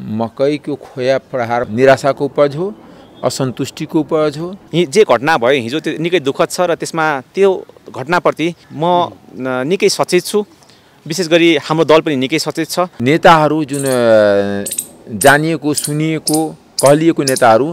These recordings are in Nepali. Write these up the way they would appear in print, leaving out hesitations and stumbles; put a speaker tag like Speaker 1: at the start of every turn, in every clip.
Speaker 1: मकैको खोया प्रहार निराशाको उपज हो, असन्तुष्टिको उपज हो।
Speaker 2: जे घटना भयो हिजो त्यो निकै दुःखद छ र त्यसमा त्यो घटनाप्रति म निकै सचेत छु। विशेष गरी हाम्रो दल पनि निकै सचेत छ।
Speaker 1: नेताहरू जुन जानिएको सुनिएको कहलिएको नेताहरू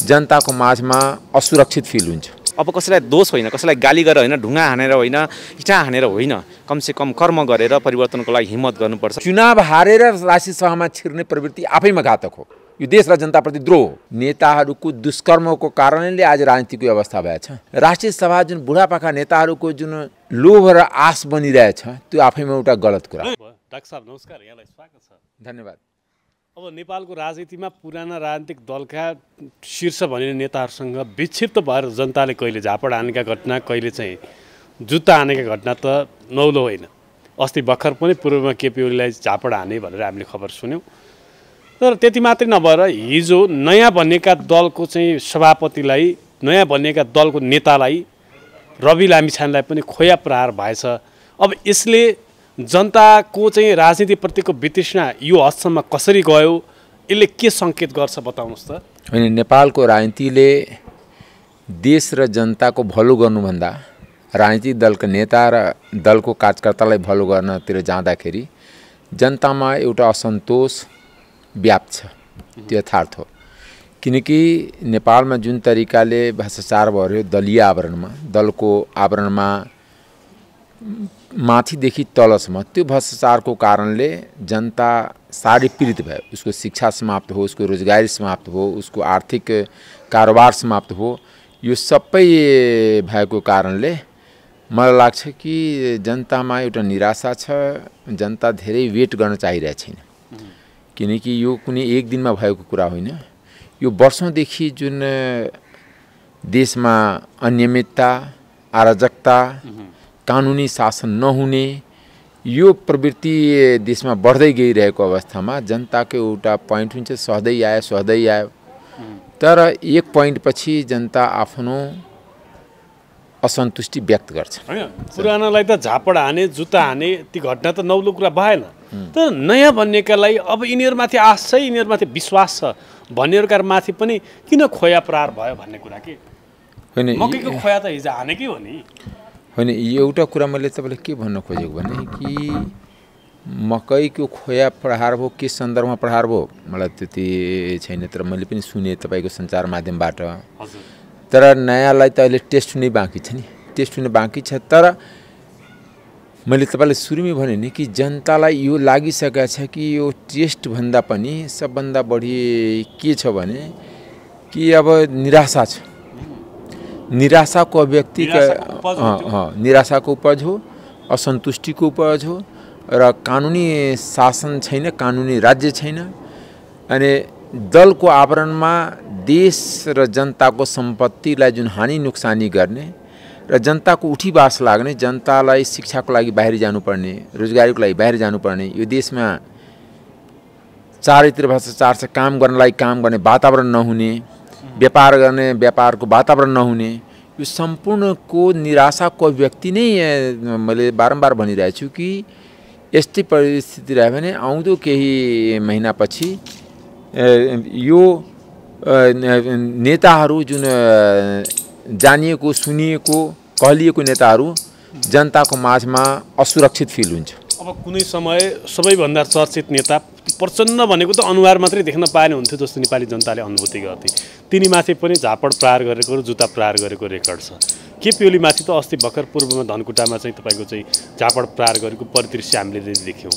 Speaker 1: जनताको माझमा असुरक्षित फिल हुन्छ।
Speaker 2: अब कसैलाई दोष होइन, कसैलाई गाली गरेर होइन, ढुङ्गा हानेर होइन, इँटा हानेर होइन, कमसेकम कर्म गरेर परिवर्तनको लागि हिम्मत गर्नुपर्छ।
Speaker 1: चुनाव हारेर राष्ट्रिय सभामा छिर्ने प्रवृत्ति आफैमा घातक हो। यो देश र जनताप्रति द्रोह हो। नेताहरूको दुष्कर्मको कारणले आज राजनीतिको अवस्था भएछ। राष्ट्रिय सभा जुन बुढापाका नेताहरूको जुन लोभ र आश बनिरहेछ त्यो आफैमा एउटा गलत कुरा हो।
Speaker 3: डाक्टर साहब नमस्कार, यहाँलाई स्वागत छ।
Speaker 1: धन्यवाद।
Speaker 3: अब नेपालको राजनीतिमा पुराना राजनीतिक दलका शीर्ष भनिने नेताहरूसँग विक्षिप्त भएर जनताले कहिले झापड हानेका घटना, कहिले चाहिँ जुत्ता हानेका घटना त नौलो होइन। अस्ति भर्खर पनि पूर्वमा केपी ओलीलाई झापड हाने भनेर हामीले खबर सुन्यौँ। तर त्यति मात्रै नभएर हिजो नयाँ बनेका दलको चाहिँ सभापतिलाई, नयाँ बनेका दलको नेतालाई रवि लामिछानेलाई पनि खोया प्रहार भएछ। अब यसले जनताको चाहिँ राजनीतिप्रतिको वितृष्णा यो हदसम्म कसरी गयो, यसले के सङ्केत गर्छ बताउनुहोस् त।
Speaker 1: होइन, नेपालको राजनीतिले देश र जनताको भलो गर्नुभन्दा राजनीतिक दलका नेता र दलको कार्यकर्तालाई भलो गर्नतिर जाँदाखेरि जनतामा एउटा असन्तोष व्याप्त छ। त्यो यथार्थ हो। किनकि नेपालमा जुन तरिकाले भ्रष्टाचार भयो दलीय आवरणमा, दलको आवरणमा माथिदेखि तलसम्म, त्यो भ्रष्टाचारको कारणले जनता साह्रै पीडित भयो। उसको शिक्षा समाप्त हो, उसको रोजगारी समाप्त हो, उसको आर्थिक कारोबार समाप्त हो। यो सबै भएको कारणले मलाई लाग्छ कि जनतामा एउटा निराशा छ। जनता धेरै वेट गर्न चाहिरहेको छैन। किनकि यो कुनै एक दिनमा भएको कुरा होइन। यो वर्षौँदेखि जुन देशमा अनियमितता, अराजकता, कानुनी शासन नहुने यो प्रवृत्ति देशमा बढ्दै गइरहेको अवस्थामा जनताको एउटा पोइन्ट हुन्छ, सहदै आयो। तर एक पोइन्ट पछि जनता आफ्नो असन्तुष्टि व्यक्त गर्छ।
Speaker 3: होइन, पुरानालाई त झापड हाने, जुत्ता हाने, ती घटना त नौलो कुरा भएन। तर नयाँ बन्नेकालाई अब यिनीहरूमाथि आश छ, यिनीहरूमाथि विश्वास छ भन्नेहरूका माथि पनि किन खोया प्रहार भयो भन्ने कुरा के
Speaker 1: होइन।
Speaker 3: मकैको खोया त हिजो हानेकै हो नि।
Speaker 1: होइन, एउटा कुरा मैले तपाईँलाई के भन्न खोजेको भने कि मकैको खोया प्रहार भयो, के सन्दर्भमा प्रहार भयो मलाई त्यति छैन। तर मैले पनि सुने तपाईँको सञ्चार माध्यमबाट। तर नयाँलाई त अहिले टेस्ट हुने बाँकी छ नि, टेस्ट हुने बाँकी छ। तर मैले तपाईँलाई सुरुमै भने नि कि जनतालाई यो लागिसकेको छ कि यो टेस्टभन्दा पनि सबभन्दा बढी के छ भने कि अब निराशा छ। निराशाको अभिव्यक्ति निराशाको उपज हो, असन्तुष्टिको उपज हो र कानुनी शासन छैन, कानुनी राज्य छैन। अनि दलको आवरणमा देश र जनताको सम्पत्तिलाई जुन हानि नोक्सानी गर्ने र जनताको उठीबास लाग्ने, जनतालाई शिक्षाको लागि बाहिर जानुपर्ने, रोजगारीको लागि बाहिर जानुपर्ने, यो देशमा चारैतिर भ्रष्टाचार छ, काम गर्नलाई काम गर्ने वातावरण नहुने, व्यापार गर्ने व्यापारको वातावरण नहुने, यो सम्पूर्णको निराशाको अभिव्यक्ति नै मैले बारम्बार भनिरहेको छु कि यस्तै परिस्थिति रह्यो भने आउँदो केही महिनापछि यो नेताहरू जुन जानिएको सुनिएको कहलिएको नेताहरू जनताको माझमा असुरक्षित फिल हुन्छ।
Speaker 3: अब कुनै समय सबैभन्दा चर्चित नेता प्रचण्ड भनेको त अनुहार मात्रै देख्न पाएन हुन्थ्यो जस्तो नेपाली जनताले अनुभूति गर्थे। तिनीमाथि पनि झापड प्रहार गरेको र जुत्ता प्रहार गरेको रेकर्ड छ। केपी ओलीमाथि त अस्ति भर्खर पूर्वमा धनकुटामा चाहिँ तपाईँको चाहिँ झापड प्रहार गरेको परिदृश्य हामीले देख्यौँ।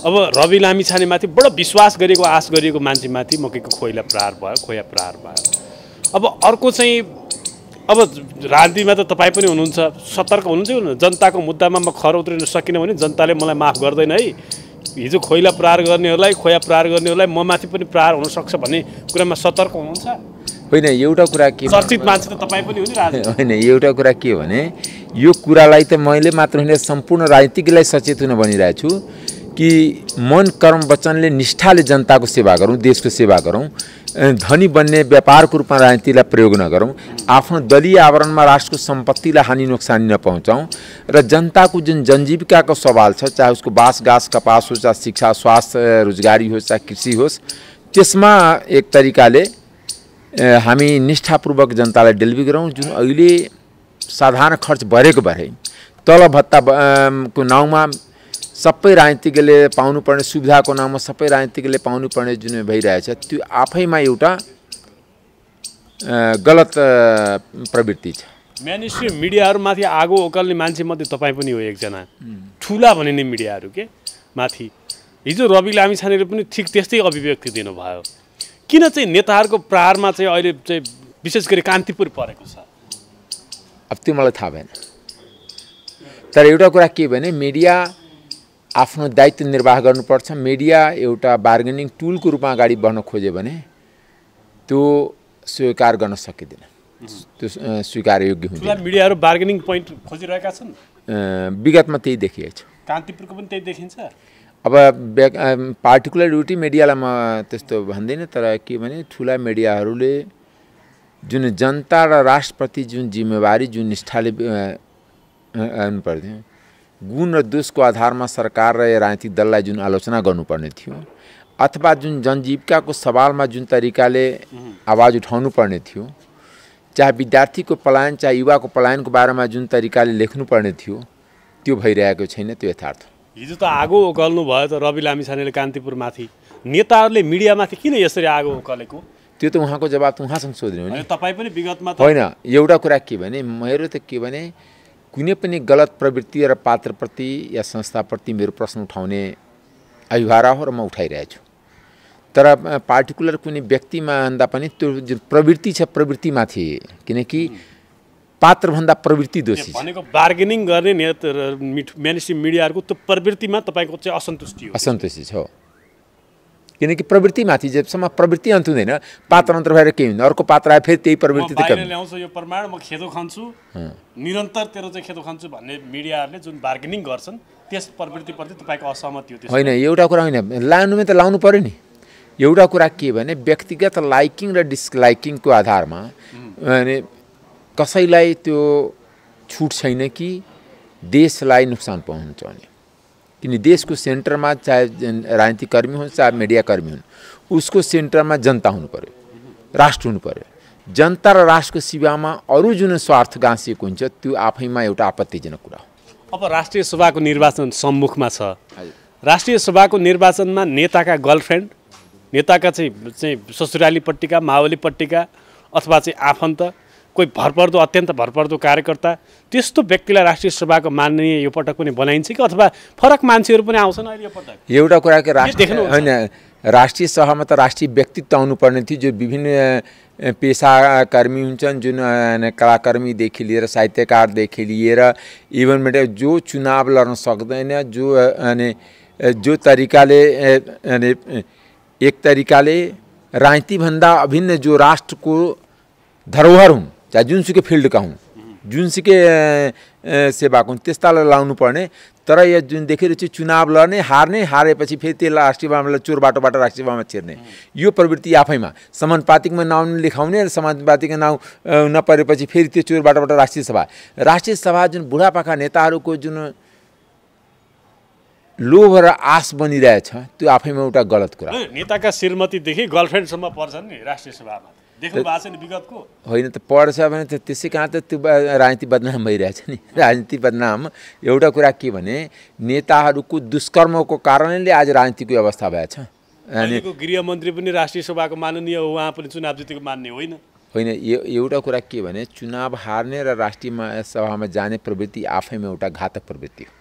Speaker 3: अब रवि लामिछानेमाथि बडो विश्वास गरेको, आश गरिएको मान्छेमाथि मकैको खोया प्रहार भयो। अब अर्को चाहिँ अब राजनीतिमा त तपाईँ पनि हुनुहुन्छ, सतर्क हुनुहुन्छ। जनताको मुद्दामा म खर उत्रिन सकिनँ भने जनताले मलाई माफ गर्दैन है। हिजो खोया प्रहार गर्नेहरूलाई म माथि पनि प्रहार हुनसक्छ भन्ने कुरामा सतर्क हुनुहुन्छ।
Speaker 1: होइन, एउटा कुरा के
Speaker 3: चर्चित मान्छे त तपाईँ पनि हो नि राजनीति।
Speaker 1: होइन, एउटा कुरा के भने यो कुरालाई त मैले मात्र होइन सम्पूर्ण राजनीतिकलाई सचेत हुन भनिरहेको छु कि मन कर्म वचनले निष्ठाले जनताको सेवा गरौँ, देशको सेवा गरौँ। धनी बन्ने व्यापारको रूपमा राजनीतिलाई प्रयोग नगरौँ। आफ्नो दलीय आवरणमा राष्ट्रको सम्पत्तिलाई हानि नोक्सानी नपहुँचाउँ र जनताको जुन जनजीविकाको सवाल छ, चाहे उसको बाँस घाँस कपास होस्, चाहे शिक्षा स्वास्थ्य रोजगारी होस्, चाहे कृषि होस्, त्यसमा एक तरिकाले हामी निष्ठापूर्वक जनतालाई डेलिभरी गरौँ। जुन अहिले साधारण खर्च बढेको भए तल भत्ता को नाउँमा सबै राजनीतिज्ञले पाउनुपर्ने सुविधाको नाममा सबै राजनीतिज्ञले पाउनुपर्ने जुन भइरहेछ त्यो आफैमा एउटा गलत प्रवृत्ति छ।
Speaker 3: मेनस्ट्रिम मिडियाहरूमाथि आगो ओकाल्ने मान्छे मध्ये तपाईँ पनि हो एकजना ठुला भनिने मिडियाहरू के माथि। हिजो रवि लामिछानेले पनि ठिक त्यस्तै अभिव्यक्ति दिनुभयो। किन चाहिँ नेताहरूको प्रहारमा चाहिँ अहिले चाहिँ विशेष गरी कान्तिपुर परेको छ?
Speaker 1: अब त्यो मलाई थाहा भएन, तर एउटा कुरा के भने मिडिया आफ्नो दायित्व निर्वाह गर्नुपर्छ। मिडिया एउटा बार्गेनिङ टुलको रूपमा अगाडि बढ्न खोज्यो भने त्यो स्वीकार गर्न सकिँदैन, त्यो स्वीकार योग्य हुँदैन।
Speaker 3: मिडियाहरू बार्गेनिङ पोइन्ट खोजिरहेका छन्,
Speaker 1: विगतमा त्यही देखिएको छ।
Speaker 3: कान्तिपुरको पनि त्यही देखिन्छ।
Speaker 1: अब पार्टिकुलर ड्युटी मिडियालाई म त्यस्तो भन्दिनँ, तर के भने ठुला मिडियाहरूले जुन जनता र राष्ट्रप्रति जुन जिम्मेवारी जुन निष्ठाले पर्ने गुण र दोषको आधारमा सरकार र राजनीतिक दललाई जुन आलोचना गर्नुपर्ने थियो अथवा जुन जनजीविकाको सवालमा जुन तरिकाले आवाज उठाउनु पर्ने थियो, चाहे विद्यार्थीको पलायन चाहे युवाको पलायनको बारेमा जुन तरिकाले लेख्नुपर्ने थियो त्यो भइरहेको छैन, त्यो यथार्थ।
Speaker 3: हिजो त आगो उकाल्नु भयो त रवि लामिछानेले कान्तिपुरमाथि। नेताहरूले मिडियामाथि किन यसरी आगो उकालेको? त्यो
Speaker 1: त उहाँको जवाब त उहाँसँग सोध्नु हो नि।
Speaker 3: तपाईँ पनि विगतमा
Speaker 1: होइन, एउटा कुरा के भने मेरो त के भने कुनै पनि गलत प्रवृत्ति र पात्रप्रति या संस्थाप्रति मेरो प्रश्न उठाउने अभिभारा हो र म उठाइरहेको छु। तर पार्टिकुलर कुनै व्यक्तिमा भन्दा पनि त्यो जुन प्रवृत्ति छ प्रवृत्तिमाथि, किनकि पात्रभन्दा प्रवृत्ति दोषी छ।
Speaker 3: भनेको बार्गेनिङ गर्ने मेनस्ट्रिम मिडियाहरूको त्यो प्रवृत्तिमा तपाईँको चाहिँ असन्तुष्टि हो?
Speaker 1: असन्तुष्टि छ, किनकि प्रवृत्तिमाथि जबसम्म प्रवृत्ति अन्त हुँदैन पात्र अन्तर भएर केही हुँदैन। अर्को पात्र आयो फेरि त्यही प्रवृत्ति त
Speaker 3: ल्याउँछ यो प्रमाण म खेदो खान्छु निरन्तर तेरो चाहिँ खेदो खान्छु भन्ने मिडियाहरूले जुन बार्गेनिङ गर्छन् त्यस प्रवृत्तिप्रति तपाईँको असहमति हो?
Speaker 1: होइन, एउटा कुरा होइन, लानुमा त लाउनु पर्यो नि। एउटा कुरा के भने व्यक्तिगत लाइकिङ र डिसलाइकिङको आधारमा अनि कसैलाई त्यो छुट छैन कि देशलाई नोक्सान पहुँचाउने। किन देशको सेन्टरमा चाहे राजनीतिक कर्मी हुन् चाहे मिडिया कर्मी हुन्, उसको सेन्टरमा जनता हुनु पर्यो, राष्ट्र हुनु पर्यो। जनता र राष्ट्रको सेवामा अरू जुन स्वार्थ गाँसिएको हुन्छ त्यो आफैमा एउटा आपत्तिजनक कुरा हो।
Speaker 3: अब राष्ट्रिय सभाको निर्वाचन सम्मुखमा छ। राष्ट्रिय सभाको निर्वाचनमा नेताका गर्लफ्रेन्ड, नेताका चाहिँ ससुरालीपट्टिका मावलीपट्टिका अथवा चाहिँ आफन्त, कोही भरपर्दो अत्यन्त भरपर्दो कार्यकर्ता, त्यस्तो व्यक्तिलाई राष्ट्रिय सभाको माननीय यो पटक पनि बनाइन्छ कि अथवा फरक मान्छेहरू पनि आउँछन् अहिले यो पटक?
Speaker 1: एउटा कुरा के होइन, राष्ट्रिय सभामा त राष्ट्रिय व्यक्तित्व आउनुपर्ने थियो जो विभिन्न पेसाकर्मी हुन्छन्, जुन कलाकर्मीदेखि लिएर साहित्यकारदेखि लिएर इभन मिडिया जो चुनाव लड्न सक्दैन, जो तरिकाले एक तरिकाले राजनीतिभन्दा अभिन्न जो राष्ट्रको धरोहर हुन्, चाहे जुनसुकै फिल्डका हुन्, जुनसुकै सेवाको हुन्, त्यस्तालाई लाउनु पर्ने। तर यो जुन देखेर चाहिँ चुनाव लड्ने हारेपछि फेरि त्यसलाई राष्ट्रिय सभामा चोर बाटोबाट राष्ट्रिय सभामा छिर्ने यो प्रवृत्ति आफैमा समानुपातिकमा नाउँ लेखाउने र समानुपातिकमा नाउँ नपरेपछि फेरि त्यो चोर बाटोबाट राष्ट्रिय सभा जुन बुढापाका नेताहरूको जुन लोभ र आश बनिरहेछ त्यो आफैमा एउटा गलत कुरा।
Speaker 3: नेताका श्रीमतीदेखि गर्लफ्रेन्डसम्म पर्छन् नि राष्ट्रिय सभामा, देख्नु भएको छ नि विगतको? होइन
Speaker 1: त पढ्छ भने त त्यसै कहाँ त त्यो राजनीति बदनाम भइरहेछ नि। राजनीति बदनाम एउटा कुरा के भने नेताहरूको दुष्कर्मको कारणले आज राजनीतिको अवस्था भएछ।
Speaker 3: अनि गृहमन्त्री पनि राष्ट्रिय सभाको माननीय हो, उहाँ पनि चुनाव जितेको मान्ने होइन?
Speaker 1: होइन, एउटा कुरा के भने चुनाव हार्ने र राष्ट्रिय सभामा जाने प्रवृत्ति आफैमा एउटा घातक प्रवृत्ति हो।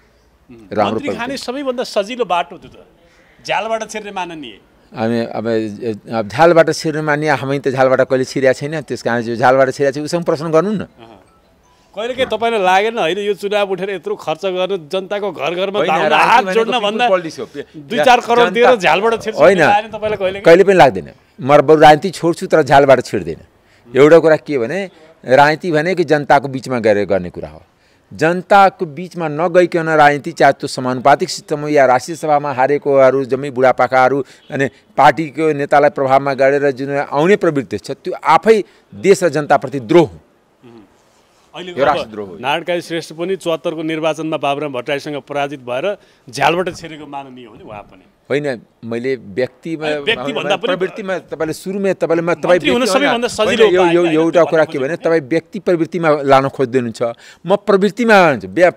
Speaker 3: राम्रो खाने सबैभन्दा सजिलो बाटो त्यो त झ्यालबाट छिर्ने माननीय।
Speaker 1: अब झ्यालबाट छिर्ने मान्ने, हामी त झ्यालबाट कहिले छिरेको छैन, त्यस कारण जो झ्यालबाट छिरेको छ उसँग प्रश्न गर्नु न।
Speaker 3: कहिले काहीँ तपाईँलाई लागेन होइन यो चुनाव उठेर यत्रो खर्च गर्नु, जनताको घर घरमा हात जोड्न भन्दा 2-4 करोड दिएर झ्यालबाट छिर्छ
Speaker 1: होइन, कहिले पनि लाग्दैन। म बरु राजनीति छोड्छु तर झ्यालबाट छिर्दैन। एउटा कुरा के भने राजनीति भनेको जनताको बिचमा गएर गर्ने कुरा हो। जनताको बिचमा नगइकन राजनीति, चाहे त्यो समानुपातिक सिस्टम हो या राष्ट्रिय सभामा हारेकोहरू जम्मै बुढापाकाहरू अनि पार्टीको नेतालाई प्रभावमा गरेर जुन आउने प्रवृत्ति छ त्यो आफै देश र जनताप्रति द्रोह हो, यो राष्ट्रद्रोह हो।
Speaker 3: नारायण काजी श्रेष्ठ पनि 74 को निर्वाचनमा बाबुराम भट्टराईसँग पराजित भएर झ्यालबाट छिरेको माननीय हो नि उहाँ पनि।
Speaker 1: होइन मैले व्यक्तिमा
Speaker 3: व्यक्तिभन्दा पनि
Speaker 1: प्रवृत्तिमा तपाईँले सुरुमै तपाईँले तपाईँ
Speaker 3: मन्त्री हुन सबैभन्दा सजिलो उपाय
Speaker 1: यो एउटा कुरा के भने तपाईँ व्यक्ति प्रवृत्तिमा लान खोज्दैनुहुन्छ म प्रवृत्तिमा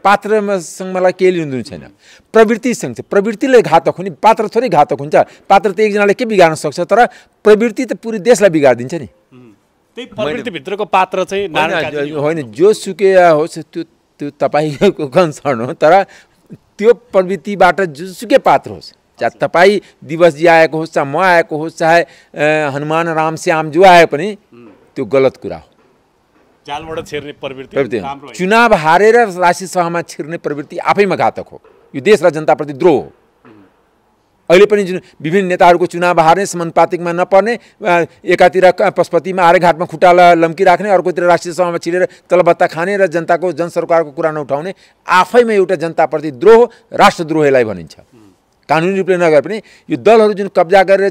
Speaker 1: पात्रसँग मलाई केही लिनु छैन प्रवृत्तिसँग चाहिँ प्रवृत्तिले घातक हुने पात्र थोरै घातक हुन्छ पात्र त एकजनाले के बिगार्न सक्छ तर प्रवृत्ति त पुरै देशलाई बिगारिदिन्छ नि
Speaker 3: त्यही प्रवृत्तिभित्रको पात्र चाहिँ
Speaker 1: होइन जोसुकै होस् त्यो तपाईँको कन्सर्न हो तर त्यो प्रवृत्तिबाट जोसुकै पात्र होस् चाहे तपाईँ दिवसजी आएको होस् चाहे म आएको होस् चाहे हनुमान राम श्याम जो आए पनि त्यो गलत कुरा हो
Speaker 3: जालबाट छिर्ने प्रवृत्ति
Speaker 1: चुनाव हारेर राष्ट्रिय सभामा छिर्ने प्रवृत्ति आफैमा घातक हो यो देश र जनताप्रति द्रोह हो अहिले पनि जुन विभिन्न नेताहरूको चुनाव हार्ने समानुपातिकमा नपर्ने एकातिर पशुपतिमा आएर घाटमा खुट्टा लम्किराख्ने अर्कोतिर राष्ट्रिय सभामा छिरेर तलबत्ता खाने र जनताको जनसरकारको कुरा नउठाउने आफैमा एउटा जनताप्रति द्रोह राष्ट्रद्रोह यसलाई भनिन्छ कानुनी रूपले नगरे पनि यो दलहरू जुन कब्जा गरेर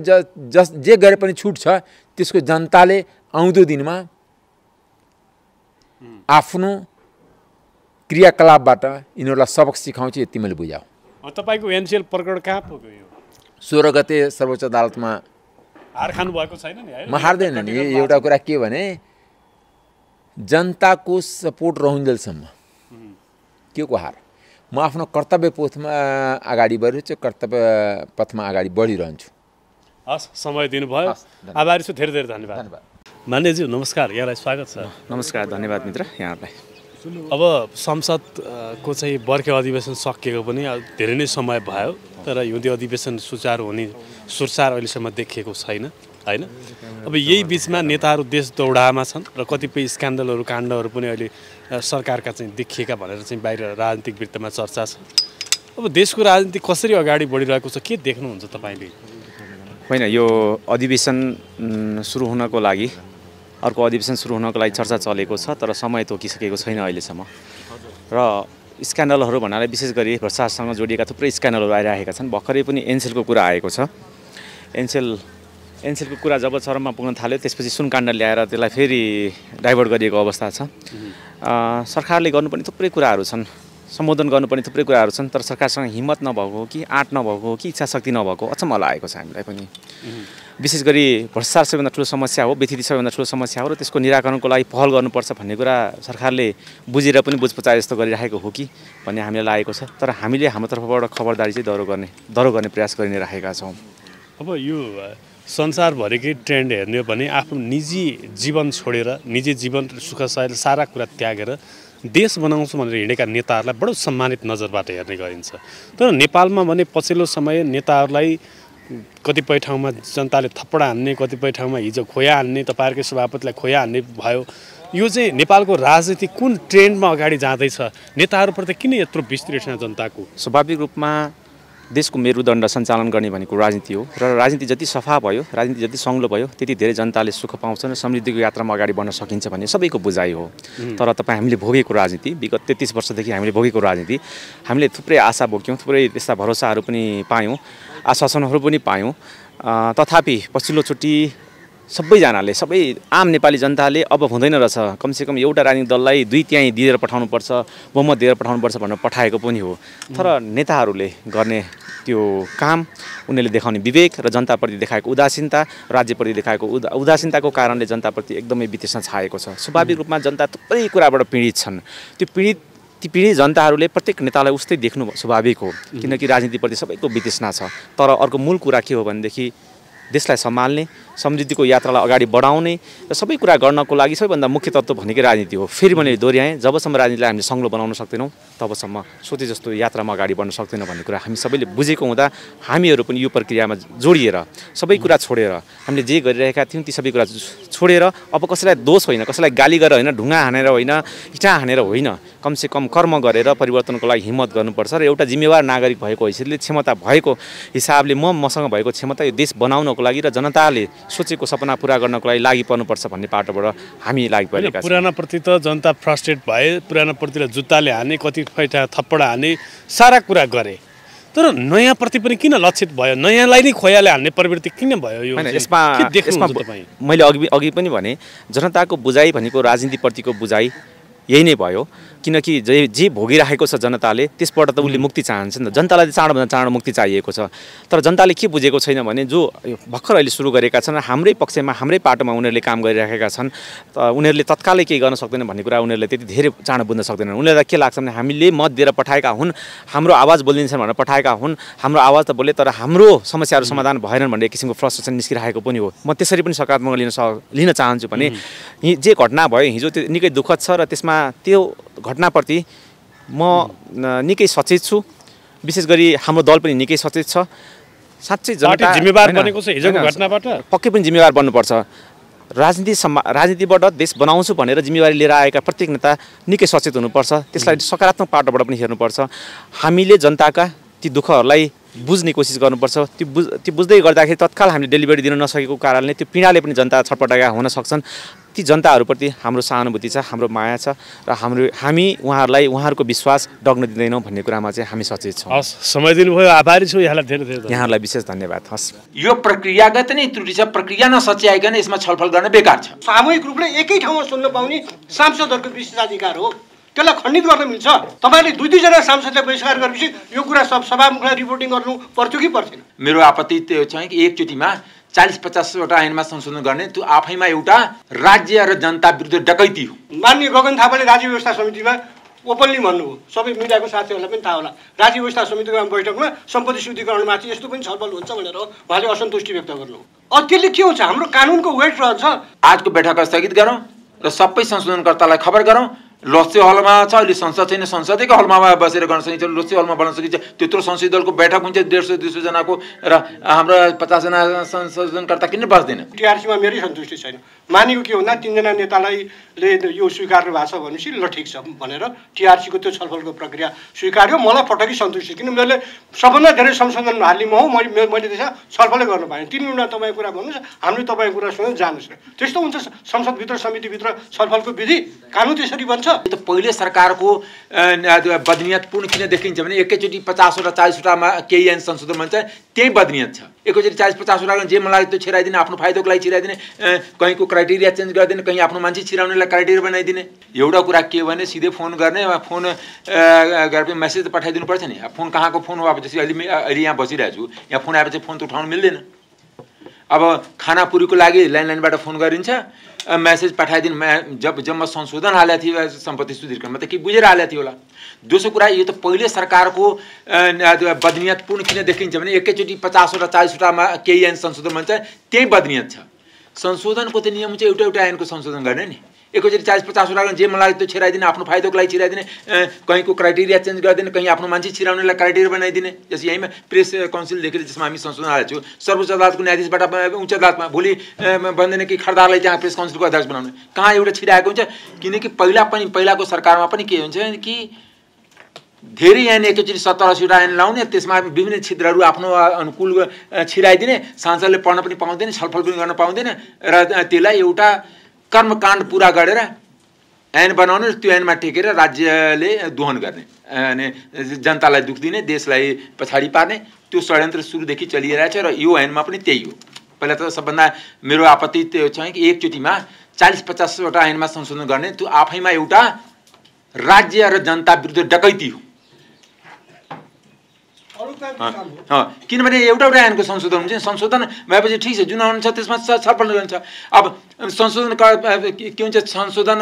Speaker 1: जे गरे पनि छुट छ त्यसको जनताले आउँदो दिनमा आफ्नो क्रियाकलापबाट यिनीहरूलाई सबक सिकाउँछ यति मैले बुझाऊ
Speaker 3: तपाईँको एनसीएल प्रकरण कहाँ पुग्यो
Speaker 1: 16 गते सर्वोच्च अदालतमा
Speaker 3: हार खानु भएको छैन नि
Speaker 1: म हार्दैन नि एउटा कुरा के भने जनताको सपोर्ट रहन्जेलसम्म के को हार म आफ्नो कर्तव्य पथमा अगाडि बढिरहेछु कर्तव्य पथमा अगाडि बढिरहन्छु
Speaker 3: हस् समय दिनुभयो आभारी छु धेरै धेरै धन्यवाद मान्यज्यू नमस्कार यहाँलाई स्वागत छ
Speaker 2: नमस्कार धन्यवाद मित्र यहाँलाई
Speaker 3: अब संसदको चाहिँ बर्खे अधिवेशन सकिएको पनि धेरै नै समय भयो तर हिउँदे अधिवेशन सुचारू हुने सुरसार अहिलेसम्म देखिएको छैन होइन अब यही बिचमा नेताहरू देश दौडामा छन् र कतिपय स्क्यान्डलहरू काण्डहरू पनि अहिले सरकारका चाहिँ देखिएका भनेर चाहिँ बाहिर राजनीतिक वृत्तमा चर्चा छ अब देशको राजनीति कसरी अगाडि बढिरहेको छ के देख्नुहुन्छ तपाईँले
Speaker 2: होइन यो अधिवेशन सुरु हुनको लागि अर्को अधिवेशन सुरु हुनको लागि चर्चा चलेको छ तर समय तोकिसकेको छैन अहिलेसम्म र स्क्यान्डलहरू भन्नाले विशेष गरी भ्रष्टाचारसँग जोडिएका थुप्रै स्क्यान्डलहरू आइरहेका छन् भर्खरै पनि एनसेलको कुरा आएको छ एनसेलको कुरा जब चरममा पुग्न थाल्यो त्यसपछि सुनकाण्ड ल्याएर त्यसलाई फेरि डाइभर्ट गरिएको अवस्था छ सरकारले गर्नुपर्ने थुप्रै कुराहरू छन् सम्बोधन गर्नुपर्ने थुप्रै कुराहरू छन् तर सरकारसँग हिम्मत नभएको हो कि आँट नभएको हो कि इच्छा शक्ति नभएको अचम्म लागेको छ हामीलाई पनि विशेष गरी भ्रष्टाचार सबैभन्दा ठुलो समस्या हो व्यथिति सबैभन्दा ठुलो समस्या हो र त्यसको निराकरणको लागि पहल गर्नुपर्छ भन्ने कुरा सरकारले बुझेर पनि बुझपुचाए जस्तो गरिरहेको हो कि भन्ने हामीलाई लागेको छ तर हामीले हाम्रो तर्फबाट खबरदारी चाहिँ दरो गर्ने प्रयास गरि नै राखेका छौँ
Speaker 3: अब यो संसारभरिकै ट्रेन्ड हेर्ने हो भने आफ्नो निजी जीवन छोडेर निजी जीवन सुख सहायता सारा कुरा त्यागेर देश बनाउँछु भनेर हिँडेका नेताहरूलाई बडो सम्मानित नजरबाट हेर्ने गरिन्छ तर नेपालमा भने पछिल्लो समय नेताहरूलाई कतिपय ठाउँमा जनताले थप्पड हान्ने कतिपय ठाउँमा हिजो खोया हान्ने तपाईँहरूकै सभापतिलाई खोया हान्ने भयो यो चाहिँ नेपालको राजनीति कुन ट्रेन्डमा अगाडि जाँदैछ नेताहरूप्रति किन यत्रो विश्लेषण जनताको
Speaker 2: स्वाभाविक रूपमा देशको मेरुदण्ड सञ्चालन गर्ने भनेको राजनीति हो र राजनीति जति सफा भयो राजनीति जति सङ्लो भयो त्यति धेरै जनताले सुख पाउँछन् र समृद्धिको यात्रामा अगाडि बढ्न सकिन्छ भन्ने सबैको बुझाइ हो तर तपाईँ हामीले भोगेको राजनीति विगत 33 वर्षदेखि हामीले भोगेको राजनीति हामीले थुप्रै आशा बोक्यौँ थुप्रै त्यस्ता भरोसाहरू पनि पायौँ आश्वासनहरू पनि पायौँ तथापि पछिल्लोचोटि सबैजनाले सबै आम नेपाली जनताले अब हुँदैन रहेछ कमसेकम एउटा राजनीतिक दललाई 2/3 दिएर पठाउनुपर्छ बहुमत दिएर पठाउनुपर्छ भनेर पठाएको पनि हो तर नेताहरूले गर्ने त्यो काम उनीहरूले देखाउने विवेक र जनताप्रति देखाएको उदासीनता राज्यप्रति देखाएको उदासीनताको कारणले जनताप्रति एकदमै वितृष्णा छाएको छ स्वाभाविक रूपमा जनता थुप्रै कुराबाट पीडित छन् त्यो पीडित जनताहरूले प्रत्येक नेतालाई उस्तै देख्नु स्वाभाविक हो किनकि राजनीतिप्रति सबैको वितृष्णा छ तर अर्को मूल कुरा के हो भनेदेखि देशलाई सम्हाल्ने समृद्धिको यात्रालाई अगाडि बढाउने र सबै कुरा गर्नको लागि सबैभन्दा मुख्य तत्त्व भनेकै राजनीति हो फेरि मैले दोहोऱ्याएँ जबसम्म राजनीतिलाई हामीले सङ्लो बनाउन सक्दैनौँ तबसम्म सोचे जस्तो यात्रामा अगाडि बढ्न सक्दैनौँ भन्ने कुरा हामी सबैले बुझेको हुँदा हामीहरू पनि यो प्रक्रियामा जोडिएर सबै कुरा छोडेर हामीले जे गरिरहेका थियौँ ती सबै कुरा छोडेर अब कसैलाई दोष होइन कसैलाई गाली गरेर होइन ढुङ्गा हानेर होइन इँटा हानेर होइन कमसेकम कर्म गरेर परिवर्तनको लागि हिम्मत गर्नुपर्छ र एउटा जिम्मेवार नागरिक भएको हैसियतले क्षमता भएको हिसाबले मसँग भएको क्षमता यो देश बनाउनको लागि र जनताले सोचेको सपना पुरा गर्नको लागि पर्नुपर्छ भन्ने पाटोबाट हामी लागिपरेका छौँ
Speaker 3: पुरानाप्रति त जनता फ्रस्ट्रेट भए पुरानाप्रतिलाई जुत्ताले हाने कतिपय थप्पड हाने सारा कुरा गरे तर नयाँप्रति पनि किन लक्षित भयो नयाँलाई नै खोयाले हान्ने प्रवृत्ति किन भयो यो
Speaker 2: यसमा मैले अघि पनि भने जनताको बुझाइ भनेको राजनीतिप्रतिको बुझाइ यही नै भयो किनकि जे भोगिरहेको छ जनताले त्यसबाट त उसले मुक्ति चाहन्छ नि त। जनतालाई चाँडोभन्दा चाँडो मुक्ति चाहिएको छ। तर जनताले के बुझेको छैन भने जो भर्खर अहिले सुरु गरेका छन् हाम्रै पक्षमा हाम्रै पाटोमा उनीहरूले काम गरिरहेका छन् त उनीहरूले तत्कालै केही गर्न सक्दैन भन्ने कुरा उनीहरूले त्यति धेरै चाँडो बुझ्न सक्दैनन्। उनीहरूलाई के लाग्छ भने हामीले मत दिएर पठाएका हुन्, हाम्रो आवाज बोलिन्छन् भनेर पठाएका हुन्, हाम्रो आवाज त बोले तर हाम्रो समस्याहरू समाधान भएनन् भन्ने एक किसिमको फ्रस्ट्रेसन निस्किरहेको पनि हो। म त्यसरी पनि सकारात्मक लिन चाहन्छु भने जे घटना भयो हिजो त्यो निकै दुःखद छ र त्यसमा त्यो घटनाप्रति म निकै सचेत छु। विशेष गरी हाम्रो दल पनि निकै सचेत छ। साँच्चै जनता
Speaker 3: जिम्मेवार बनेको छ हिजोको घटनाबाट,
Speaker 2: पक्कै पनि जिम्मेवार बन्नुपर्छ। राजनीतिबाट देश बनाउँछु भनेर जिम्मेवारी लिएर आएका प्रत्येक नेता निकै सचेत हुनुपर्छ। त्यसलाई सकारात्मक पाटोबाट पनि हेर्नुपर्छ। हामीले जनताका ती दुःखहरूलाई बुझ्ने कोसिस गर्नुपर्छ। त्यो बुझ्दै गर्दाखेरि तत्काल हामीले डेलिभरी दिन नसकेको कारणले त्यो पीडाले पनि जनता छटपटाएका हुन सक्छन्। ती जनताहरूप्रति हाम्रो सहानुभूति छ, हाम्रो माया छ र हामी उहाँहरूलाई उहाँहरूको विश्वास डग्न दिँदैनौँ भन्ने कुरामा चाहिँ हामी सचेत छौँ।
Speaker 3: हस्, समय दिनुभयो, आभारी छु। यहाँलाई धेरै धेरै
Speaker 2: यहाँहरूलाई विशेष धन्यवाद। हस्,
Speaker 1: यो प्रक्रियागत नै त्रुटि छ। प्रक्रिया नसच्याइकन यसमा छलफल गर्न बेकार छ।
Speaker 4: सामूहिक रूपले एकै ठाउँमा सुन्न पाउने सांसदहरूको विशेषाधिकार हो, त्यसलाई खण्डित गर्न मिल्छ। तपाईँले दुई जना सांसदलाई बहिष्कार गरेपछि यो कुरा सभामुखलाई रिपोर्टिङ गर्नु पर्थ्यो कि पर्थेन?
Speaker 1: मेरो आपत्ति त्यो छ कि एकचोटिमा 40-50 वटा ऐनमा संशोधन गर्ने त्यो आफैमा एउटा राज्य र जनता विरुद्ध डकैती हो।
Speaker 4: माननीय गगन थापाले राज्य व्यवस्था समितिमा ओपनली भन्नुभयो, सबै मिडियाको साथीहरूलाई पनि थाहा होला, राज्य व्यवस्था समितिको बैठकमा सम्पत्ति शुद्धिकरणमाथि यस्तो पनि छलफल हुन्छ भनेर उहाँले असन्तुष्टि व्यक्त गर्नुभयो। त्यसले के हुन्छ, हाम्रो कानुनको वेट रहन्छ।
Speaker 1: आजको बैठक स्थगित गरौँ र सबै संशोधनकर्तालाई खबर गरौँ। लोकसेवा हलमा छ, अहिले संसद छैन, संसदैको हलमा बसेर गर्न सकिन्छ, लोकसेवा हलमा बन्न सकिन्छ। त्यत्रो संसदीय दलको बैठक हुन्छ 150-200 जनाको र हाम्रो 50 जना संशोधनकर्ता किन बस्दैन?
Speaker 4: टिआरसीमा मेरै सन्तुष्टि छैन। मानेको के भन्दा 3 जना नेताले यो स्वीकार्नु भएको छ भनेपछि ल ठिक छ भनेर टिआरसीको त्यो छलफलको प्रक्रिया स्वीकार्यो। मलाई पटक्कै सन्तुष्टि, किन मैले सबभन्दा धेरै संशोधन हाल्ने म हो। मैले त्यसमा छलफलै गर्न पाएँ। 3 मिनटमा तपाईँ कुरा भन्नुहोस्, हामीले तपाईँको कुरा सुनेर जानुहोस्। त्यस्तो हुन्छ संसदभित्र समितिभित्र छलफलको विधि, कानुन त्यसरी बन्छ।
Speaker 1: त पहिले सरकारको बदनियतपूर्ण किन देखिन्छ भने एकैचोटि 50 वटा 40 वटामा केही ऐन संशोधन भन्छ, त्यही बदनियत छ। एकैचोटि 40-50 वटा जे मलाई त्यो छिराइदिने, आफ्नो फाइदाको लागि छिराइदिने, कहीँको क्राइटेरिया चेन्ज गरिदिने, कहीँ आफ्नो मान्छे छिराउनेलाई क्राइटेरिया बनाइदिने। एउटा कुरा के भने सिधै फोन गर्ने, फोन गरेर मेसेज त पठाइदिनु पर्छ नि। फोन कहाँको फोन हो? अब जस्तै अहिले यहाँ बसिरहेको छु, यहाँ फोन आएपछि फोन त उठाउनु मिल्दैन। अब खानापुरीको लागि ल्यान्डलाइनबाट फोन गरिन्छ, मेसेज पठाइदिनु। जब म संशोधन हालेको थिएँ सम्पत्ति शुद्धिकरणमा त के बुझेर हालेको थियो होला। दोस्रो कुरा, यो त पहिले सरकारको बदनियतपूर्ण किन देखिन्छ भने एकैचोटि 50 वटा 40 वटामा केही ऐन संशोधन भन्छ, त्यही बदनियत छ। संशोधनको त नियम चाहिँ एउटा ऐनको संशोधन गर्ने नि। एकैचोटि 40-50 वटा जे मलाई त्यो छिराइदिने, आफ्नो फाइदाको लागि छिराइदिने, कहीँको क्राइटेरिया चेन्ज गरिदिने, कहीँ आफ्नो मान्छे छिराउनेलाई क्राइटेरिया बनाइदिने। जस्तै यहीँमा प्रेस काउन्सिल देखेर जसमा हामी संशोधन हालेको छौँ, सर्वोच्च अदालतको न्यायाधीशबाट उच्च अदालतमा भोलि भन्दैन कि खरदारलाई त्यहाँ प्रेस काउन्सिलको अध्यक्ष बनाउने, कहाँ एउटा छिराएको हुन्छ। किनकि पहिलाको सरकारमा पनि के हुन्छ कि धेरै ऐन एकैचोटि 70-80 वटा ऐन लाउने, त्यसमा विभिन्न छिद्रहरू आफ्नो अनुकूल छिराइदिने, सांसदले पढ्न पनि पाउँदैन, छलफल पनि गर्न पाउँदैन र त्यसलाई एउटा कर्मकाण्ड पुरा गरेर ऐन बनाउने, त्यो ऐनमा टेकेर राज्यले दोहन गर्ने अनि जनतालाई दुख दिने, देशलाई पछाडि पार्ने, त्यो षड्यन्त्र सुरुदेखि चलिरहेछ र यो ऐनमा पनि त्यही हो। पहिला त सबभन्दा मेरो आपत्ति त्यो छ कि एकचोटिमा 40-50 वटा ऐनमा संशोधन गर्ने त्यो आफैमा एउटा राज्य र जनता विरुद्ध डकैती हो। किनभने एउटा ऐनको संशोधन हुन्छ, संशोधन भएपछि ठिक छ, जुन आउनु छ त्यसमा छलफल गरिन्छ। अब संशोधन के हुन्छ, संशोधन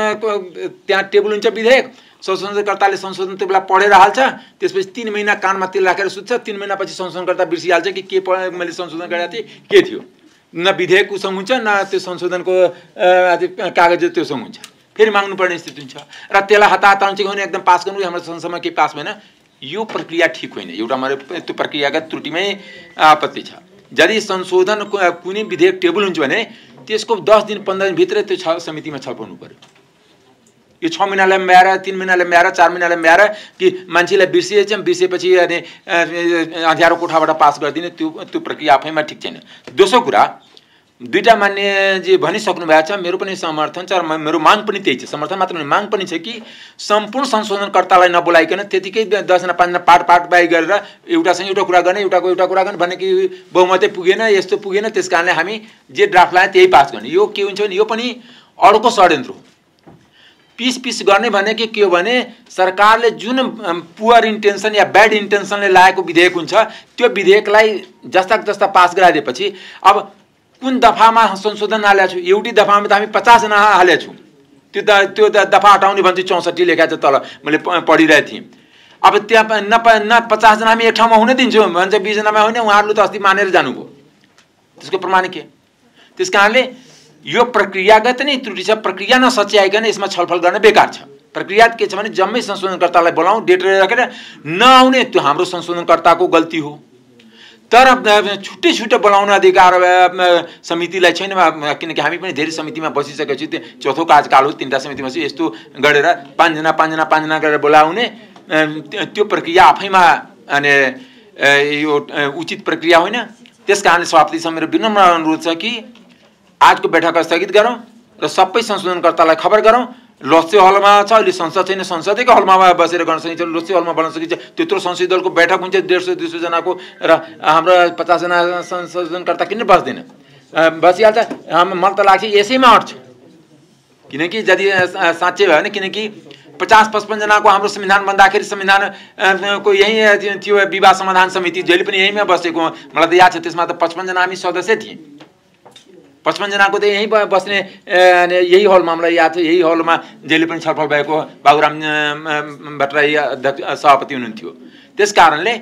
Speaker 1: त्यहाँ टेबल हुन्छ, विधेयक संशोधनकर्ताले संशोधन त्यो बेला पढेर हाल्छ, त्यसपछि 3 महिना कानमा तेल राखेर सुत्छ, 3 महिनापछि संशोधनकर्ता बिर्सिहाल्छ कि के मैले संशोधन गरेको थिएँ, के थियो। न विधेयक उसँग हुन्छ, न त्यो संशोधनको कागज त्योसँग हुन्छ, फेरि माग्नुपर्ने स्थिति हुन्छ र त्यसलाई हताहत हुन्छ भने एकदम पास गर्नु, हाम्रो संसदमा केही पास भएन। यो प्रक्रिया ठिक होइन। एउटा मेरो त्यो प्रक्रियागत त्रुटिमै आपत्ति छ। यदि संशोधन कुनै विधेयक टेबल हुन्छ भने त्यसको 10 दिन 15 दिनभित्र त्यो समितिमा छलफल हुनु पर्यो। यो 6 महिना लम्ब्याएर, 3 महिना लम्ब्याएर, 4 महिना लम्ब्याएर कि मान्छेलाई बिर्सिएपछि अनि अँध्यारो कोठाबाट पास गरिदिने, त्यो प्रक्रिया आफैमा ठिक छैन। दोस्रो कुरा, दुईटा मान्यजी भनिसक्नु भएको छ, मेरो पनि समर्थन छ र मेरो माग पनि त्यही छ। समर्थन मात्र होइन, माग पनि छ कि सम्पूर्ण संशोधनकर्तालाई नबोलाइकन त्यतिकै 10 जना 5 जना पाट बाई गरेर एउटासँग एउटा कुरा गर्ने, एउटा कुरा गर्ने भन्ने कि बहुमतै पुगेन, यस्तो पुगेन, त्यस कारणले हामी जे ड्राफ्ट लाए त्यही पास गर्ने। यो के हुन्छ भने यो पनि अर्को षड्यन्त्र हो। पिस गर्ने भनेको के हो भने सरकारले जुन पुअर इन्टेन्सन या ब्याड इन्टेन्सनले लागेको विधेयक हुन्छ त्यो विधेयकलाई जस्ता पास गराइदिएपछि अब कुन दफामा संशोधन हालेको छु एउटै दफामा त हामी 50 जना हालेको छु त्यो दफा हटाउने भन्छु 64 लेखेको छ तल मैले पढिरहेको थिएँ अब त्यहाँ न 50 जना हामी एक ठाउँमा हुन दिन्छौँ भन्छ 20 जनामा होइन उहाँहरूले त अस्ति मानेर जानुभयो त्यसको प्रमाण के त्यस कारणले यो प्रक्रियागत नै त्रुटि छ प्रक्रिया नसच्याइकन यसमा छलफल गर्न बेकार छ प्रक्रिया के छ भने जम्मै संशोधनकर्तालाई बोलाउँ डेट राखेर नआउने त्यो हाम्रो संशोधनकर्ताको गल्ती हो तर छुट्टै बोलाउन अधिकार समितिलाई छैन किनकि हामी पनि धेरै समितिमा बसिसकेपछि चौथो कार्यकाल हो 3टा समितिमा चाहिँ यस्तो गरेर 5 जना गरेर बोलाउने त्यो प्रक्रिया आफैमा अनि यो उचित प्रक्रिया होइन त्यसकारणले सभापतिसँग मेरो विनम्र अनुरोध छ कि आजको बैठक स्थगित गरौँ र सबै संशोधनकर्तालाई खबर गरौँ लोकसेवा हलमा छ अहिले संसद छैन संसदैको हलमा बसेर गर्न सकिन्छ लोकसेवा हलमा बन्न सकिन्छ त्यत्रो संसदीय दलको बैठक हुन्छ 150-200 जनाको र हाम्रो 50 जना संशोधनकर्ता किन बस्दैन बसिहाल्छ मलाई त लाग्छ यसैमा अट्छ किनकि यदि साँच्चै भयो भने किनकि 50-55 जनाको हाम्रो संविधान भन्दाखेरि संविधानको यही थियो विवाद समाधान समिति जहिले पनि यहीमा बसेको मलाई त याद छ त्यसमा त 55 जना हामी सदस्य थियौँ 55 जनाको त यहीँ बस्ने यही हलमा मलाई याद छ यही हलमा जहिले पनि छलफल भएको बाबुराम भट्टराई सभापति हुनुहुन्थ्यो त्यस कारणले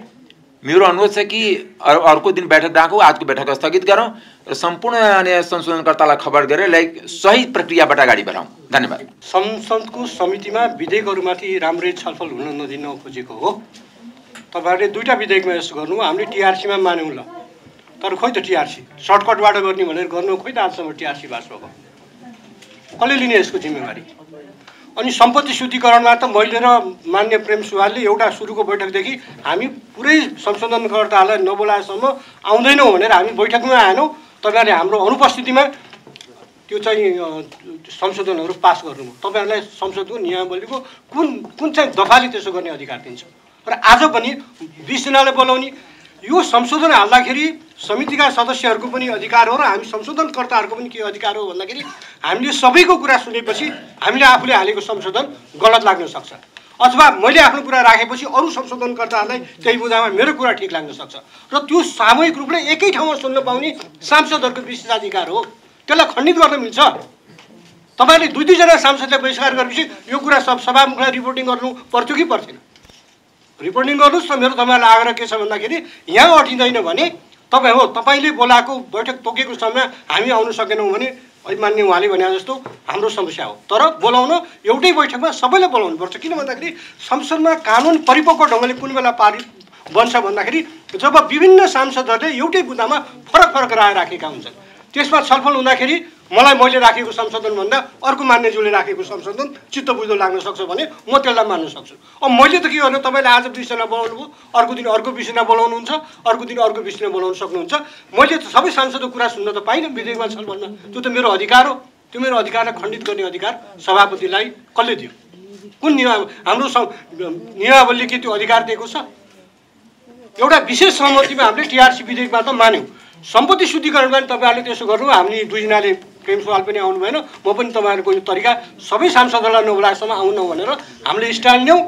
Speaker 1: मेरो अनुरोध छ कि अर्को दिन बैठक डाकौँ आजको बैठक स्थगित गरौँ र सम्पूर्ण संशोधनकर्तालाई खबर गरेर सही प्रक्रियाबाट अगाडि बढाउँ धन्यवाद
Speaker 4: संसदको समितिमा विधेयकहरूमाथि राम्रै छलफल हुन नदिन खोजेको हो तपाईँहरूले 2टा विधेयकमा यसो गर्नु हामीले टिआरसीमा मान्यौँ ल तर खोइ त टिआरसी सर्टकटबाट गर्ने भनेर गर्नु खोइ त आजसम्म टिआरसी पास भएको कसले लिने यसको जिम्मेवारी अनि सम्पत्ति शुद्धिकरणमा त मैले र मान्य प्रेम सुवालले एउटा सुरुको बैठकदेखि हामी पुरै संशोधनकर्ताहरूलाई नबोलाएसम्म आउँदैनौँ भनेर हामी बैठकमा आएनौँ तपाईँहरूले हाम्रो अनुपस्थितिमा त्यो चाहिँ संशोधनहरू पास गर्नुभयो तपाईँहरूलाई संसदको नियमावलीको कुन चाहिँ दफाले त्यसो गर्ने अधिकार दिन्छ र आज पनि 20 जनालाई बोलाउने यो संशोधन हाल्दाखेरि समितिका सदस्यहरूको पनि अधिकार हो र हामी संशोधनकर्ताहरूको पनि के अधिकार हो भन्दाखेरि हामीले सबैको कुरा सुनेपछि हामीले आफूले हालेको संशोधन गलत लाग्न सक्छ अथवा मैले आफ्नो कुरा राखेपछि अरू संशोधनकर्ताहरूलाई त्यही बुझामा मेरो कुरा ठिक लाग्न सक्छ र त्यो सामूहिक रूपले एकै ठाउँमा सुन्न पाउने सांसदहरूको विशेषाधिकार हो त्यसलाई खण्डित गर्न मिल्छ तपाईँले 2-2 जना सांसदलाई बहिष्कार गरेपछि यो कुरा सभामुखलाई रिपोर्टिङ गर्नु पर्थ्यो कि पर्थेन रिपोर्टिङ गर्नुहोस् न मेरो तपाईँलाई आग्रह के छ भन्दाखेरि यहाँ अटिँदैन भने तपाईँ हो तपाईँले बोलाएको बैठक तोकेको समय हामी आउन सकेनौँ भने मान्य उहाँले भने जस्तो हाम्रो समस्या हो तर बोलाउन एउटै बैठकमा सबैलाई बोलाउनुपर्छ किन भन्दाखेरि संसदमा कानुन परिपक्व ढङ्गले कुन बेला पारित बन्छ भन्दाखेरि जब विभिन्न सांसदहरूले एउटै मुद्दामा फरक राय राखेका हुन्छन् त्यसमा छलफल हुँदाखेरि मैले राखेको संशोधनभन्दा अर्को मान्यज्यूले राखेको संशोधन चित्त बुझ्दो लाग्न सक्छ भने म त्यसलाई मान्न सक्छु अब मैले त के गर्नु तपाईँले आज 20 जना बोलाउनु भयो अर्को दिन अर्को 20 जना बोलाउनुहुन्छ अर्को दिन अर्को 20 जना बोलाउन सक्नुहुन्छ मैले त सबै सांसदको कुरा सुन्न त पाइनँ विधेयकमा छलफलमा त्यो त मेरो अधिकार हो त्यो मेरो अधिकारलाई खण्डित गर्ने अधिकार सभापतिलाई कसले दियो कुन हाम्रो नियमावलीले के त्यो अधिकार दिएको छ एउटा विशेष सहमतिमा हामीले टिआरसी विधेयकमा त मान्यौँ सम्पत्ति शुद्धिकरणमा पनि तपाईँहरूले त्यसो गर्नु हामीले 2 जनाले प्रेम सुवाल पनि आउनु भएन म पनि तपाईँहरूको यो तरिका सबै सांसदहरूलाई नबोलाएसम्म आउनु भनेर हामीले स्ट्यान्ड लियौँ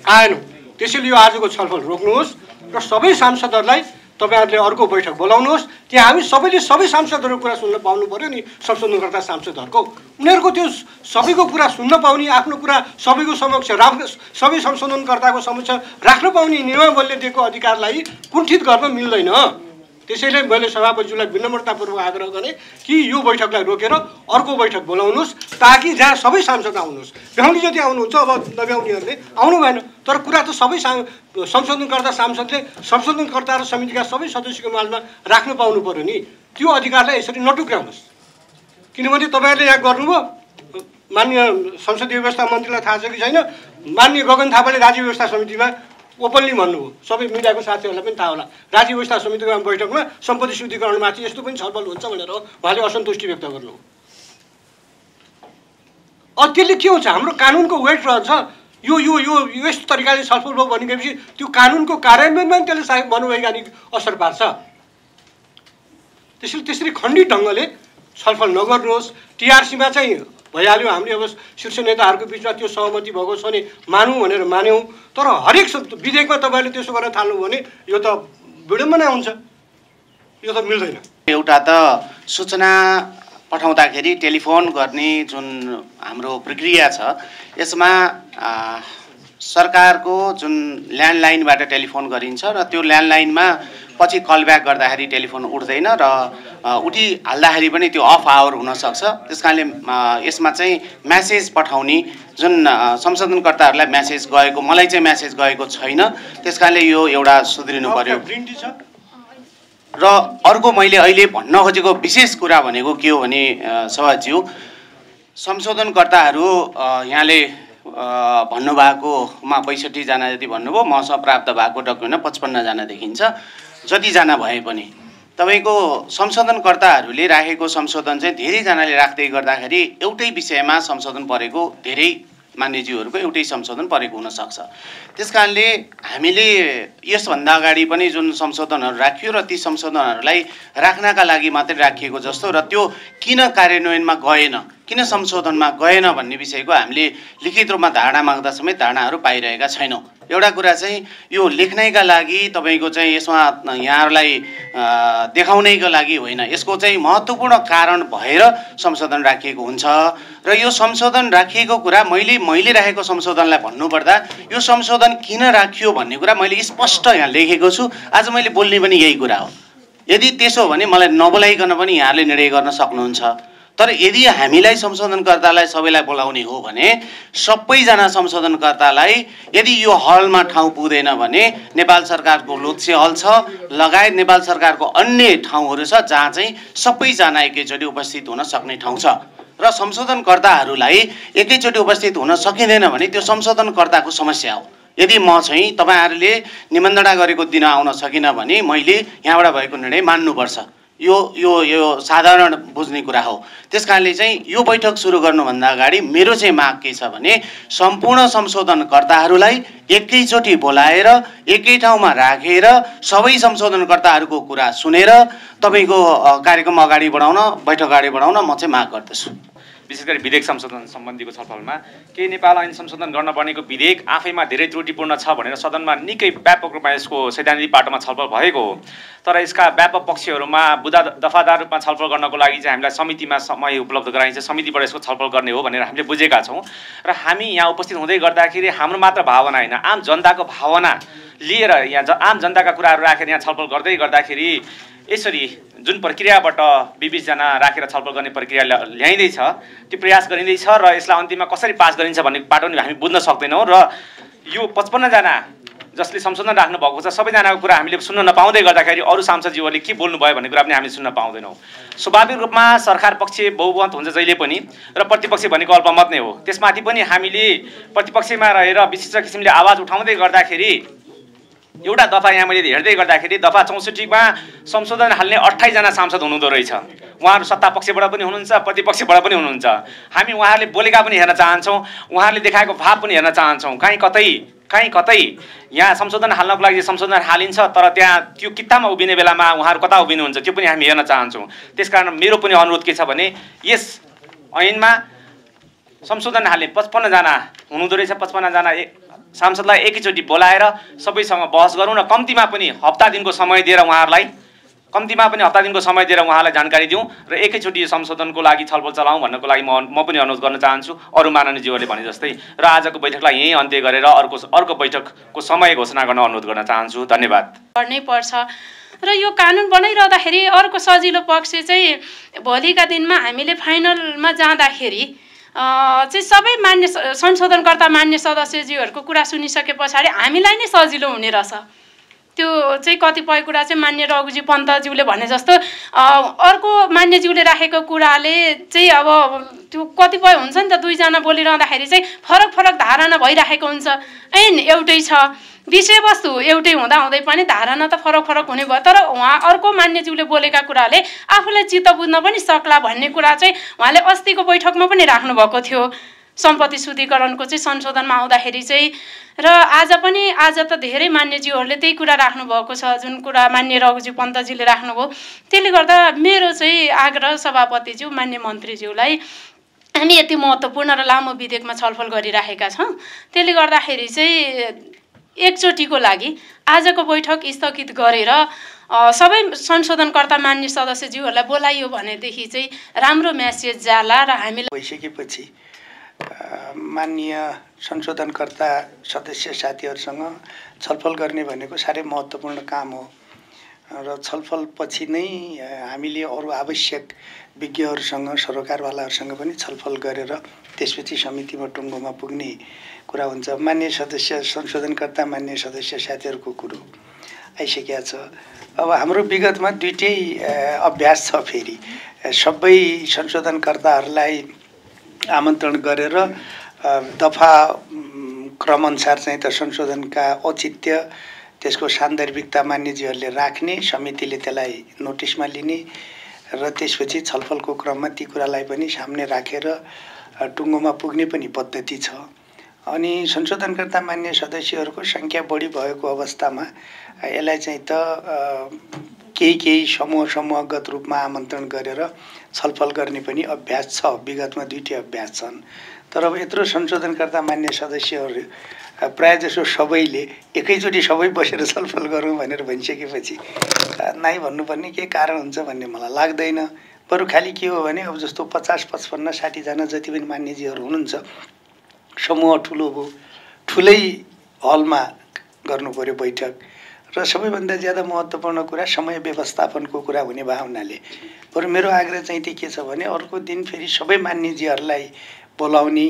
Speaker 4: आएनौँ त्यसैले यो आजको छलफल रोक्नुहोस् र सबै सांसदहरूलाई तपाईँहरूले अर्को बैठक बोलाउनुहोस् त्यहाँ हामी सबैले सबै सांसदहरूको कुरा सुन्न पाउनु पर्यो नि संशोधनकर्ता सांसदहरूको उनीहरूको त्यो सबैको कुरा सुन्न पाउने आफ्नो कुरा सबैको समक्ष राख्न सबै संशोधनकर्ताको समक्ष राख्न पाउने नियमावलीले दिएको अधिकारलाई कुण्ठित गर्न मिल्दैन त्यसैले मैले सभापतिज्यूलाई विनम्रतापूर्वक आग्रह गरेँ कि यो बैठकलाई रोकेर अर्को बैठक बोलाउनुहोस् ताकि जहाँ सबै सांसद आउनुहोस् भ्याउने जति आउनुहुन्छ अब नभ्याउनेहरूले आउनु भएन तर कुरा त सबै संशोधनकर्ता सांसदले संशोधनकर्ता र समितिका सबै सदस्यको माझमा राख्न पाउनु पर्यो नि त्यो अधिकारलाई यसरी नटुक्राउनुहोस् किनभने तपाईँहरूले यहाँ गर्नुभयो मान्य संसदीय व्यवस्था मन्त्रीलाई थाहा छ कि छैन मान्य गगन थापाले राज्य व्यवस्था समितिमा ओपनली भन्नुभयो सबै मिडियाको साथीहरूलाई पनि थाहा होला राज्य व्यवस्था समितिको बैठकमा सम्पत्ति शुद्धिकरणमाथि यस्तो पनि छलफल हुन्छ भनेर उहाँले असन्तुष्टि व्यक्त गर्नुभयो त्यसले के हुन्छ हाम्रो कानुनको वेट रहन्छ यो यो यो यस्तो तरिकाले छलफल भयो भनेपछि त्यो कानुनको कार्यान्वयनमा पनि त्यसले सायद मनोवैज्ञानिक असर पार्छ त्यसैले त्यसरी खण्डित ढङ्गले छलफल नगर्नुहोस् टिआरसीमा चाहिँ भइहाल्यो। हामीले अब शीर्ष नेताहरूको बिचमा त्यो सहमति भएको छ भने मानौँ भनेर मान्यौँ। तर हरेक विधेयकमा तपाईँले त्यसो गर्न थाल्नु भने यो त विडम्बना हुन्छ, यो त मिल्दैन।
Speaker 5: एउटा त सूचना पठाउँदाखेरि टेलिफोन गर्ने जुन हाम्रो प्रक्रिया छ यसमा सरकारको जुन ल्यान्डलाइनबाट टेलिफोन गरिन्छ र त्यो ल्यान्डलाइनमा पछि कलब्याक गर्दाखेरि टेलिफोन उठ्दैन र उठिहाल्दाखेरि पनि त्यो अफ आवर हुनसक्छ। त्यस कारणले यसमा चाहिँ म्यासेज पठाउने जुन संशोधनकर्ताहरूलाई म्यासेज गएको, मलाई चाहिँ म्यासेज गएको छैन। त्यस कारणले यो एउटा सुध्रिनु पर्यो। र अर्को मैले अहिले भन्न खोजेको विशेष कुरा भनेको के हो भने सभाज्यू, संशोधनकर्ताहरू यहाँले भन्नुभएकोमा ६५ जना जति भन्नुभयो, मसँग प्राप्त भएको डकुमेन्टमा ५५ जना देखिन्छ। जतिजना भए पनि तपाईँको संशोधनकर्ताहरूले राखेको संशोधन चाहिँ धेरैजनाले राख्दै गर्दाखेरि एउटै विषयमा संशोधन परेको धेरै मान्यज्यूहरूको एउटै संशोधन परेको हुनसक्छ। त्यस कारणले हामीले यसभन्दा अगाडि पनि जुन संशोधनहरू राखियो र ती संशोधनहरूलाई राख्नका लागि मात्रै राखिएको जस्तो र त्यो किन कार्यान्वयनमा गएन, किन संशोधनमा गएन भन्ने विषयको हामीले लिखित रूपमा धारणा माग्दा समेत धारणाहरू पाइरहेका छैनौँ। एउटा कुरा चाहिँ यो लेख्नैका लागि तपाईँको चाहिँ यसमा यहाँहरूलाई देखाउनैका लागि होइन, यसको चाहिँ महत्त्वपूर्ण कारण भएर संशोधन राखिएको हुन्छ। र यो संशोधन राखिएको कुरा मैले राखेको संशोधनलाई भन्नुपर्दा यो संशोधन किन राखियो भन्ने कुरा मैले स्पष्ट यहाँ लेखेको छु। आज मैले बोल्ने पनि यही कुरा हो। यदि त्यसो हो भने मलाई नबोलाइकन पनि यहाँले निर्णय गर्न सक्नुहुन्छ। तर यदि हामीलाई संशोधनकर्तालाई सबैलाई बोलाउने हो भने सबैजना संशोधनकर्तालाई यदि यो हलमा ठाउँ पुग्दैन भने नेपाल सरकारको लोकसे हल छ लगायत नेपाल सरकारको अन्य ठाउँहरू छ जहाँ चाहिँ सबैजना एकैचोटि उपस्थित हुन सक्ने ठाउँ छ। र संशोधनकर्ताहरूलाई एकैचोटि उपस्थित हुन सकिँदैन भने त्यो संशोधनकर्ताको समस्या हो। यदि म चाहिँ तपाईँहरूले निमन्त्रणा गरेको दिन आउन सकिनँ भने मैले यहाँबाट भएको निर्णय मान्नुपर्छ। यो यो यो साधारण बुझ्ने कुरा हो। त्यस कारणले चाहिँ यो बैठक सुरु गर्नुभन्दा अगाडि मेरो चाहिँ माग के छ भने सम्पूर्ण संशोधनकर्ताहरूलाई एकैचोटि बोलाएर एकै ठाउँमा राखेर सबै संशोधनकर्ताहरूको कुरा सुनेर तपाईँको कार्यक्रम अगाडि बढाउन, बैठक अगाडि बढाउन म चाहिँ माग गर्दछु।
Speaker 2: विशेष गरी विधेयक संशोधन सम्बन्धीको छलफलमा केही नेपाल ऐन संशोधन गर्न पर्नेको विधेयक आफैमा धेरै त्रुटिपूर्ण छ भनेर सदनमा निकै व्यापक रूपमा यसको सैद्धान्तिक पाटोमा छलफल भएको हो। तर यसका व्यापक पक्षहरूमा दफादार रूपमा छलफल गर्नको लागि चाहिँ हामीलाई समितिमा समय उपलब्ध गराइन्छ, समितिबाट यसको छलफल गर्ने हो भनेर हामीले बुझेका छौँ। र हामी यहाँ उपस्थित हुँदै गर्दाखेरि हाम्रो मात्र भावना होइन, आम जनताको भावना लिएर यहाँ आम जनताका कुराहरू राखेर यहाँ छलफल गर्दै गर्दाखेरि यसरी जुन प्रक्रियाबाट 20 जना राखेर छलफल गर्ने प्रक्रिया ल्याइँदैछ, त्यो प्रयास गरिँदैछ र यसलाई अन्तिममा कसरी पास गरिन्छ भन्ने पाटो नि हामी बुझ्न सक्दैनौँ। र यो 55 जना जसले संशोधन राख्नु भएको छ सबैजनाको कुरा हामीले सुन्न नपाउँदै गर्दाखेरि अरू सांसदज्यूहरूले के बोल्नुभयो भन्ने कुरा पनि हामीले सुन्न पाउँदैनौँ। स्वाभाविक रूपमा सरकार पक्ष बहुमत हुन्छ जहिले पनि र प्रतिपक्ष भनेको अल्पमत नै हो। त्यसमाथि पनि हामीले प्रतिपक्षमा रहेर विशिष्ट किसिमले आवाज उठाउँदै गर्दाखेरि एउटा दफा यहाँ मैले हेर्दै गर्दाखेरि दफा 64मा संशोधन हाल्ने 28 जना सांसद हुनुहुँदो रहेछ। उहाँहरू सत्ता पक्षबाट पनि हुनुहुन्छ, प्रतिपक्षबाट पनि हुनुहुन्छ। हामी उहाँहरूले बोलेका पनि हेर्न चाहन्छौँ, उहाँहरूले देखाएको भाव पनि हेर्न चाहन्छौँ। कहीँ कतै यहाँ संशोधन हाल्नको लागि संशोधन हालिन्छ तर त्यहाँ त्यो किताबमा उभिने बेलामा उहाँहरू कता उभिनुहुन्छ त्यो पनि हामी हेर्न चाहन्छौँ। त्यसकारण मेरो पनि अनुरोध के छ भने यस ऐनमा संशोधन हाल्ने 55 जना हुनुहुँदो रहेछ। 55 जना सांसदलाई एकैचोटि बोलाएर सबैसँग बहस गरौँ र कम्तीमा पनि हप्ता दिनको समय दिएर उहाँलाई जानकारी दिउँ र एकैचोटि यो संशोधनको लागि छलफल चलाउँ भन्नको लागि म पनि अनुरोध गर्न चाहन्छु अरू माननीयज्यूहरूले भने जस्तै। र आजको बैठकलाई यहीँ अन्त्य गरेर अर्को बैठकको समय घोषणा गर्न अनुरोध गर्न चाहन्छु। धन्यवाद।
Speaker 6: गर्नै पर्छ र यो कानुन बनाइरहँदाखेरि अर्को सजिलो पक्ष चाहिँ भोलिका दिनमा हामीले फाइनलमा जाँदाखेरि चाहिँ सबै मान्य संशोधनकर्ता मान्य सदस्यज्यूहरूको कुरा सुनिसके पछाडि हामीलाई नै सजिलो हुने रहेछ। त्यो चाहिँ कतिपय कुरा चाहिँ मान्य रघुजी पन्तज्यूले भने जस्तो अर्को मान्यज्यूले राखेको कुराले चाहिँ अब त्यो कतिपय हुन्छ नि त, 2 जना बोलिरहँदाखेरि चाहिँ फरक धारणा भइराखेको हुन्छ। ऐन एउटै छ, विषयवस्तु एउटै हुँदाहुँदै पनि धारणा त फरक हुने भयो। तर उहाँ अर्को मान्यज्यूले बोलेका कुराले आफूलाई चित्त बुझ्न पनि सक्ला भन्ने कुरा चाहिँ उहाँले अस्तिको बैठकमा पनि राख्नुभएको थियो। सम्पत्ति शुद्धिकरणको चाहिँ संशोधनमा आउँदाखेरि चाहिँ र आज त धेरै मान्यज्यूहरूले त्यही कुरा राख्नुभएको छ जुन कुरा मान्य रघुजी पन्तजीले राख्नुभयो। त्यसले गर्दा मेरो चाहिँ आग्रह सभापतिज्यू मान्य मन्त्रीज्यूलाई हामी यति महत्त्वपूर्ण र लामो विधेयकमा छलफल गरिराखेका छौँ। त्यसले गर्दाखेरि चाहिँ एकचोटिको लागि आजको बैठक स्थगित गरेर सबै संशोधनकर्ता मान्य सदस्यज्यूहरूलाई बोलाइयो भनेदेखि चाहिँ राम्रो म्यासेज जाला र हामीलाई
Speaker 7: भइसकेपछि माननीय संशोधनकर्ता सदस्य साथीहरूसँग छलफल गर्ने भनेको साह्रै महत्त्वपूर्ण काम हो र छलफलपछि नै हामीले अरू आवश्यक विज्ञहरूसँग सरोकारवालाहरूसँग पनि छलफल गरेर त्यसपछि समितिमा टुङ्गोमा पुग्ने कुरा हुन्छ। मान्य सदस्य संशोधनकर्ता मान्य सदस्य साथीहरूको कुरो आइसकेको छ। अब हाम्रो विगतमा दुईटै अभ्यास छ। फेरि सबै संशोधनकर्ताहरूलाई आमन्त्रण गरेर दफा क्रमअनुसार चाहिँ त संशोधनका औचित्य त्यसको सान्दर्भिकता मान्यजीहरूले राख्ने, समितिले त्यसलाई नोटिसमा लिने र त्यसपछि छलफलको क्रममा ती कुरालाई पनि सामने राखेर टुङ्गोमा पुग्ने पनि पद्धति छ। अनि संशोधनकर्ता मान्य सदस्यहरूको सङ्ख्या बढी भएको अवस्थामा यसलाई चाहिँ त केही समूहगत रूपमा आमन्त्रण गरेर छलफल गर्ने पनि अभ्यास छ। विगतमा दुईटै अभ्यास छन्। तर अब यत्रो संशोधनकर्ता मान्य सदस्यहरू प्रायःजसो सबैले एकैचोटि सबै बसेर छलफल गरौँ भनेर भनिसकेपछि नाइ भन्नुपर्ने के कारण हुन्छ भन्ने मलाई लाग्दैन। बरु खालि के हो भने अब जस्तो 50, 55, 60 जना जति पनि मान्यजीहरू हुनुहुन्छ, समूह ठुलो भयो, ठुलै हलमा गर्नु पर्यो बैठक र सबैभन्दा ज्यादा महत्त्वपूर्ण कुरा समय व्यवस्थापनको कुरा हुने भए हुनाले बरु मेरो आग्रह चाहिँ के छ भने अर्को दिन फेरि सबै मान्यजीहरूलाई बोलाउने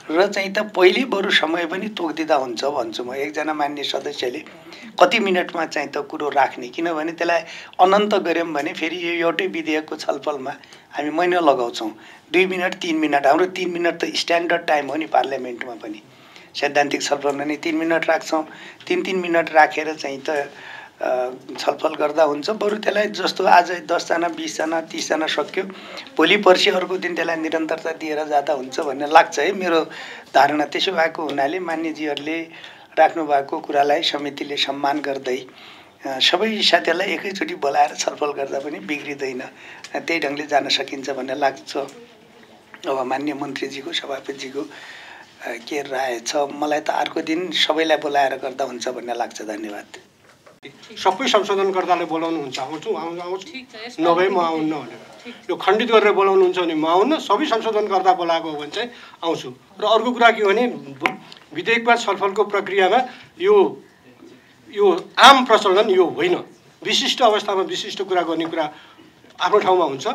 Speaker 7: र चाहिँ त पहिले बरु समय पनि तोकिदिँदा हुन्छ भन्छु म। एकजना मान्य सदस्यले कति मिनटमा चाहिँ त कुरो राख्ने, किनभने त्यसलाई अनन्त गऱ्यौँ भने फेरि यो एउटै विधेयकको छलफलमा हामी महिना लगाउँछौँ। 2 मिनट 3 मिनट, हाम्रो 3 मिनट त स्ट्यान्डर्ड टाइम हो नि पार्लियामेन्टमा पनि। सैद्धान्तिक छलफलमा नै 3 मिनट राख्छौँ। 3 मिनट राखेर चाहिँ त छलफल गर्दा हुन्छ। बरु त्यसलाई जस्तो आज 10 जना 20 जना 30 जना सक्यो, भोलि पर्सि अर्को दिन त्यसलाई निरन्तरता दिएर जाँदा हुन्छ भन्ने लाग्छ है मेरो धारणा। त्यसो भएको हुनाले मान्यजीहरूले राख्नु भएको कुरालाई समितिले सम्मान गर्दै सबै साथीहरूलाई एकैचोटि बोलाएर छलफल गर्दा पनि बिग्रिँदैन, त्यही ढङ्गले जान सकिन्छ भन्ने लाग्छ। अब मान्य मन्त्रीजीको सभापतिजीको के राय छ? मलाई त अर्को दिन सबैलाई बोलाएर गर्दा हुन्छ भन्ने लाग्छ। धन्यवाद।
Speaker 4: सबै संशोधनकर्ताले बोलाउनुहुन्छ आउँछु नभए म आउन्न भनेर यो खण्डित गरेर बोलाउनुहुन्छ भने म आउन्न, सबै संशोधनकर्ता बोलाएको हो भने चाहिँ आउँछु। र अर्को कुरा के हो भने विधेयकमा छलफलको प्रक्रियामा यो आम प्रचलन यो होइन। विशिष्ट अवस्थामा विशिष्ट कुरा गर्ने कुरा आफ्नो ठाउँमा हुन्छ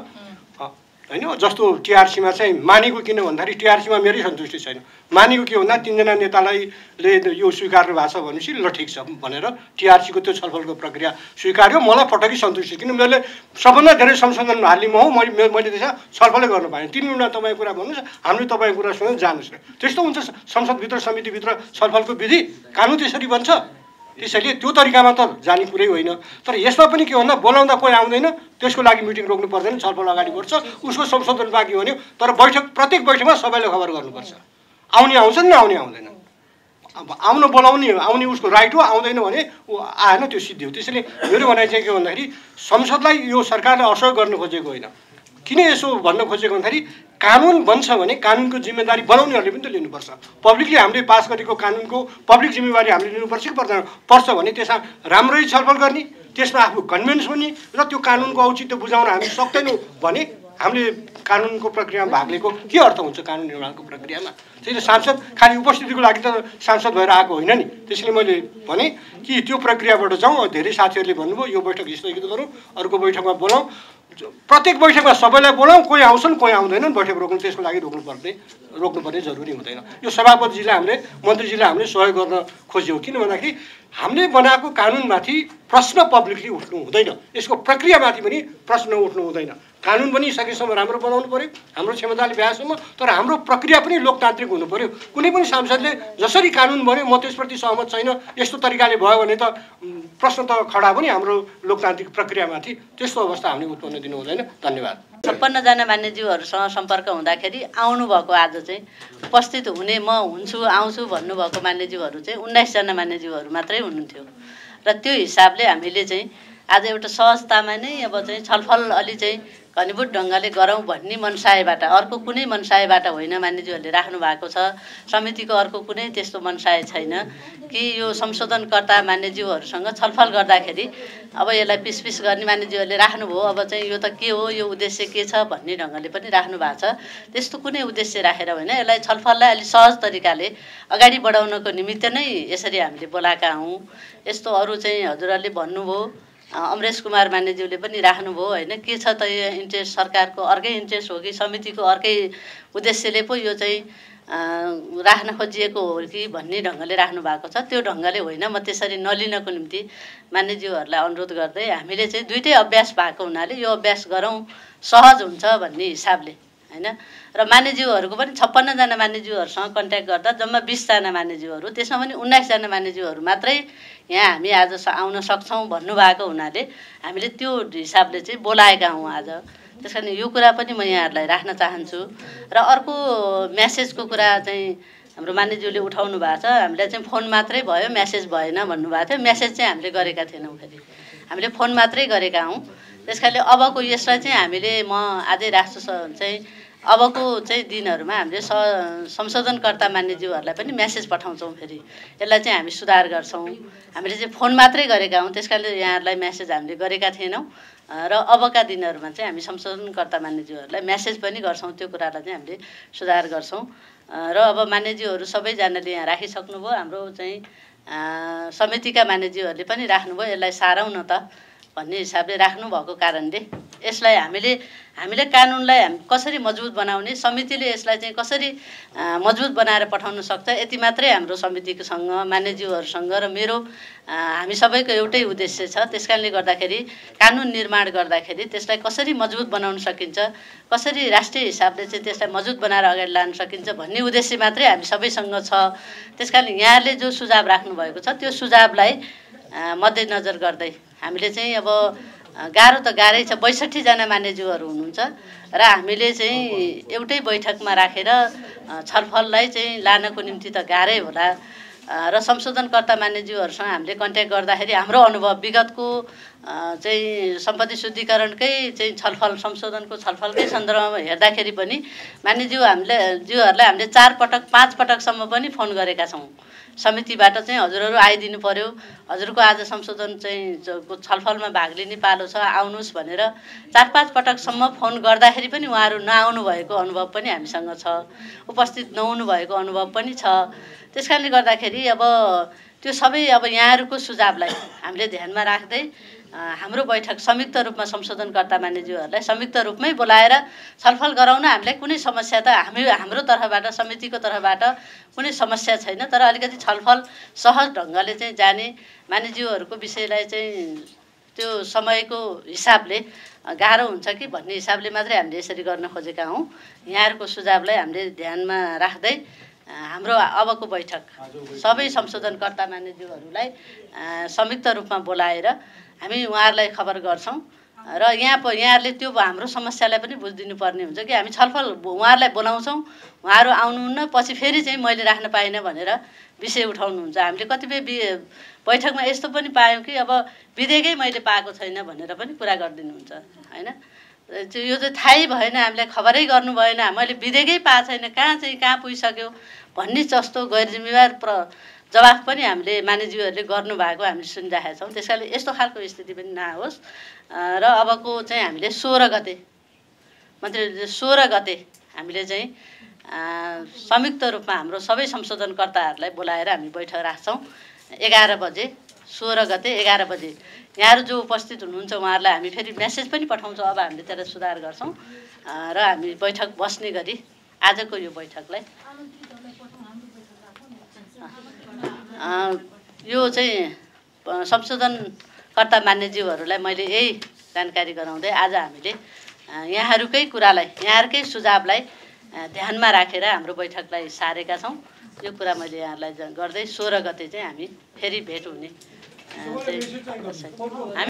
Speaker 4: होइन। जस्तो टिआरसीमा चाहिँ मानेको, किन भन्दाखेरि टिआरसीमा मेरै सन्तुष्टि छैन। मानेको के भन्दा 3 जना नेताले यो स्वीकार्नु भएको छ भनेपछि ल ठिक छ भनेर टिआरसीको त्यो छलफलको प्रक्रिया स्वीकार्यो। मलाई पटक्कै सन्तुष्टि, किन मैले सबभन्दा धेरै संशोधन हाल्ने म हो, मैले त्यसमा छलफलै गर्न पाएँ। 3 मिनटमा तपाईँ कुरा भन्नुहोस्, हामीले तपाईँ कुरा सुनेर जानुहोस्। त्यस्तो हुन्छ संसदभित्र समितिभित्र छलफलको विधि, कानुन त्यसरी बन्छ। त्यसैले त्यो तरिकामा त जाने कुरै होइन। तर यसमा पनि के भन्दा बोलाउँदा कोही आउँदैन, त्यसको लागि मिटिङ रोक्नु पर्दैन, छलफल अगाडि बढ्छ, उसको संशोधन बाँकी भन्यो। तर प्रत्येक बैठकमा सबैले खबर गर्नुपर्छ। आउने आउँछन्, नआउने आउँदैन। अब आउन बोलाउने आउने उसको राइट हो, आउँदैन भने ऊ आएन, त्यो सिद्धि हो। त्यसैले मेरो भनाइ चाहिँ के भन्दाखेरि संसदलाई यो सरकारले असहयोग गर्न खोजेको होइन। किन यसो भन्न खोजेको भन्दाखेरि कानुन बन्छ भने कानुनको जिम्मेदारी बनाउनेहरूले पनि त लिनुपर्छ। पब्लिकले हामीले पास गरेको कानुनको पब्लिक जिम्मेवारी हामीले लिनुपर्छ कि पर्दैन? पर्छ भने त्यसमा राम्ररी छलफल गर्ने, त्यसमा आफू कन्भिन्स हुने र त्यो कानुनको औचित्य बुझाउन हामी सक्दैनौँ भने हामीले कानुनको प्रक्रियामा भाग लिएको के अर्थ हुन्छ? कानुन निर्माणको प्रक्रियामा त्यसले सांसद खालि उपस्थितिको लागि त सांसद भएर आएको होइन नि। त्यसैले मैले भने कि त्यो प्रक्रियाबाट जाउँ। धेरै साथीहरूले भन्नुभयो यो बैठक स्थगित गरौँ, अर्को बैठकमा बोलाउँ। प्रत्येक बैठकमा सबैलाई बोलाउँ, कोही आउँछन् कोही आउँदैनन्, बैठक रोक्नु, त्यसको लागि रोक्नुपर्ने जरुरी हुँदैन। यो सभापतिजीलाई हामीले मन्त्रीजीलाई हामीले सहयोग गर्न खोज्यौँ। किन भन्दाखेरि हामीले बनाएको कानुनमाथि प्रश्न पब्लिकली उठ्नु हुँदैन, यसको प्रक्रियामाथि पनि प्रश्न उठ्नु हुँदैन। कानुन पनि सकेसम्म राम्रो बनाउनु पर्यो, हाम्रो क्षमताले भ्याएसम्म, तर हाम्रो प्रक्रिया पनि लोकतान्त्रिक हुनु पर्यो। कुनै पनि सांसदले जसरी कानुन बन्यो म त्यसप्रति सहमत छैन, यस्तो तरिकाले भयो भने त प्रश्न त खडा पनि हाम्रो लोकतान्त्रिक प्रक्रियामाथि। त्यस्तो अवस्था हामीले उत्पन्न दिनु हुँदैन। धन्यवाद।
Speaker 8: 56 जना मान्यज्यूहरूसँग सम्पर्क हुँदाखेरि आउनुभएको आज चाहिँ उपस्थित हुने म हुन्छु आउँछु भन्नुभएको मान्यज्यूहरू चाहिँ 19 जना मान्यज्यूहरू मात्रै हुनुहुन्थ्यो। र त्यो हिसाबले हामीले चाहिँ आज एउटा सहजतामा नै अब चाहिँ छलफल अलि चाहिँ घनीभूत ढङ्गले गरौँ भन्ने मनसायबाट, अर्को कुनै मनसायबाट होइन मान्यज्यूहरूले राख्नु भएको छ। समितिको अर्को कुनै त्यस्तो मनसाय छैन कि यो संशोधनकर्ता मान्यज्यूहरूसँग छलफल गर्दाखेरि अब यसलाई पिसपिस गर्ने मान्यज्यूहरूले राख्नुभयो, अब चाहिँ यो त के हो, यो उद्देश्य के छ भन्ने ढङ्गले पनि राख्नु भएको छ। त्यस्तो कुनै उद्देश्य राखेर होइन, यसलाई छलफललाई अलि सहज तरिकाले अगाडि बढाउनको निमित्त नै यसरी हामीले बोलाएका हौँ। यस्तो अरू चाहिँ हजुरहरूले भन्नुभयो, अमरेश कुमार मान्यज्यूले पनि राख्नुभयो होइन, के छ त यो इन्ट्रेस्ट, सरकारको अर्कै इन्ट्रेस्ट हो कि समितिको अर्कै उद्देश्यले पो यो चाहिँ राख्न खोजिएको हो कि भन्ने ढङ्गले राख्नु भएको छ। त्यो ढङ्गले होइन, म त्यसरी नलिनको निम्ति मान्यज्यूहरूलाई अनुरोध गर्दै हामीले चाहिँ दुइटै अभ्यास भएको हुनाले यो अभ्यास गरौँ, सहज हुन्छ भन्ने हिसाबले होइन। र मान्यज्यूहरूको पनि 56 जना मान्यज्यूहरूसँग कन्ट्याक्ट गर्दा जम्मा 20 जना मान्यज्यूहरू, त्यसमा पनि 19 जना मान्यज्यूहरू मात्रै यहाँ हामी आज आउन सक्छौँ भन्नुभएको हुनाले हामीले त्यो हिसाबले चाहिँ बोलाएका हौँ आज। त्यस कारण यो कुरा पनि म यहाँहरूलाई राख्न चाहन्छु। र अर्को म्यासेजको कुरा चाहिँ हाम्रो मान्यज्यूले उठाउनु भएको छ, हामीलाई चाहिँ फोन मात्रै भयो, म्यासेज भएन भन्नुभएको थियो। म्यासेज चाहिँ हामीले गरेका थिएनौँ, फेरि हामीले फोन मात्रै गरेका हौँ। त्यस कारणले अबको यसलाई चाहिँ हामीले म आजै राष्ट्र चाहिँ अबको चाहिँ दिनहरूमा हामीले संशोधनकर्ता मान्यज्यूहरूलाई पनि म्यासेज पठाउँछौँ, फेरि यसलाई चाहिँ हामी सुधार गर्छौँ। हामीले चाहिँ फोन मात्रै गरेका हौँ, त्यस कारणले यहाँहरूलाई म्यासेज हामीले गरेका थिएनौँ। र अबका दिनहरूमा चाहिँ हामी संशोधनकर्ता मान्यज्यूहरूलाई म्यासेज पनि गर्छौँ, त्यो कुरालाई चाहिँ हामीले सुधार गर्छौँ। र अब मान्यज्यूहरू सबैजनाले यहाँ राखिसक्नुभयो, हाम्रो चाहिँ समितिका मान्यज्यूहरूले पनि राख्नुभयो, यसलाई सारौँ न त भन्ने हिसाबले राख्नुभएको कारणले यसलाई हामीले कानुनलाई कसरी मजबुत बनाउने, समितिले यसलाई चाहिँ कसरी मजबुत बनाएर पठाउन सक्छ, यति मात्रै हाम्रो समितिसँग मान्यज्यूहरूसँग र मेरो हामी सबैको एउटै उद्देश्य छ। त्यस कारणले गर्दाखेरि कानुन निर्माण गर्दाखेरि त्यसलाई कसरी मजबुत बनाउन सकिन्छ, कसरी राष्ट्रिय हिसाबले चाहिँ त्यसलाई मजबुत बनाएर अगाडि लान सकिन्छ भन्ने उद्देश्य मात्रै हामी सबैसँग छ। त्यस कारणले यहाँले जो सुझाव राख्नुभएको छ त्यो सुझावलाई मध्यनजर गर्दै हामीले चाहिँ अब गाह्रो त गाह्रै छ, 62 जना मान्यज्यूहरू हुनुहुन्छ र हामीले चाहिँ एउटै बैठकमा राखेर छलफललाई चाहिँ लानको निम्ति त गाह्रै होला। र संशोधनकर्ता मान्यज्यूहरूसँग हामीले कन्ट्याक्ट गर्दाखेरि हाम्रो अनुभव विगतको चाहिँ सम्पत्ति शुद्धिकरणकै चाहिँ छलफल संशोधनको छलफलकै सन्दर्भमा हेर्दाखेरि पनि मान्यज्यूहरूलाई हामीले 4 पटक 5 पटकसम्म पनि फोन गरेका छौँ। समितिबाट चाहिँ हजुरहरू आइदिनु पर्यो, हजुरको आज संशोधन चाहिँ छलफलमा भाग लिने पालो छ, आउनुहोस् भनेर 4-5 पटकसम्म फोन गर्दाखेरि पनि उहाँहरू नआउनु भएको अनुभव पनि हामीसँग छ, उपस्थित नहुनु भएको अनुभव पनि छ। त्यस कारणले गर्दाखेरि अब त्यो सबै अब यहाँहरूको सुझावलाई हामीले ध्यानमा राख्दै हाम्रो बैठक संयुक्त रूपमा संशोधनकर्ता मान्यज्यूहरूलाई संयुक्त रूपमै बोलाएर छलफल गराउन हामीलाई कुनै समस्या त हाम्रो तर्फबाट समितिको तर्फबाट कुनै समस्या छैन। तर अलिकति छलफल सहज ढङ्गले चाहिँ जाने, मान्यज्यूहरूको विषयलाई चाहिँ त्यो समयको हिसाबले गाह्रो हुन्छ कि भन्ने हिसाबले मात्रै हामीले यसरी गर्न खोजेका हौँ। यहाँहरूको सुझावलाई हामीले ध्यानमा राख्दै हाम्रो अबको बैठक सबै संशोधनकर्ता मान्यज्यूहरूलाई संयुक्त रूपमा बोलाएर हामी उहाँहरूलाई खबर गर्छौँ र यहाँहरूले त्यो हाम्रो समस्यालाई पनि बुझिदिनु पर्ने हुन्छ कि हामी छलफल उहाँहरूलाई बोलाउँछौँ, उहाँहरू आउनुहुन्न, पछि फेरि चाहिँ मैले राख्न पाइनँ भनेर विषय उठाउनुहुन्छ। हामीले कतिपय बैठकमा यस्तो पनि पायौँ कि अब विधेयकै मैले पाएको छैन भनेर पनि कुरा गरिदिनुहुन्छ होइन। यो चाहिँ थाहै भएन, हामीलाई खबरै गर्नु भएन, मैले विधेयकै पाएको छैन, कहाँ पुगिसक्यो भन्ने जस्तो गैर जिम्मेवार जवाफ पनि हामीले मान्यज्यूहरूले गर्नुभएको हामीले सुनिरहेका छौँ। त्यस कारणले यस्तो खालको स्थिति पनि नहोस्। र अबको चाहिँ हामीले 16 गते मन्त्रीले 16 गते हामीले चाहिँ संयुक्त रूपमा हाम्रो सबै संशोधनकर्ताहरूलाई बोलाएर हामी बैठक राख्छौँ 11 बजे, 16 गते 11 बजे। यहाँहरू जो उपस्थित हुनुहुन्छ उहाँहरूलाई हामी फेरि म्यासेज पनि पठाउँछौँ, अब हामीले त्यसलाई सुधार गर्छौँ र हामी बैठक बस्ने गरी आजको यो बैठकलाई यो चाहिँ संशोधनकर्ता मान्यज्यूहरूलाई मैले यही जानकारी गराउँदै आज हामीले यहाँहरूकै कुरालाई, यहाँहरूकै सुझावलाई ध्यानमा राखेर हाम्रो बैठकलाई सारेका छौँ। यो कुरा मैले यहाँहरूलाई गर्दै 16 गते चाहिँ हामी फेरि भेट हुने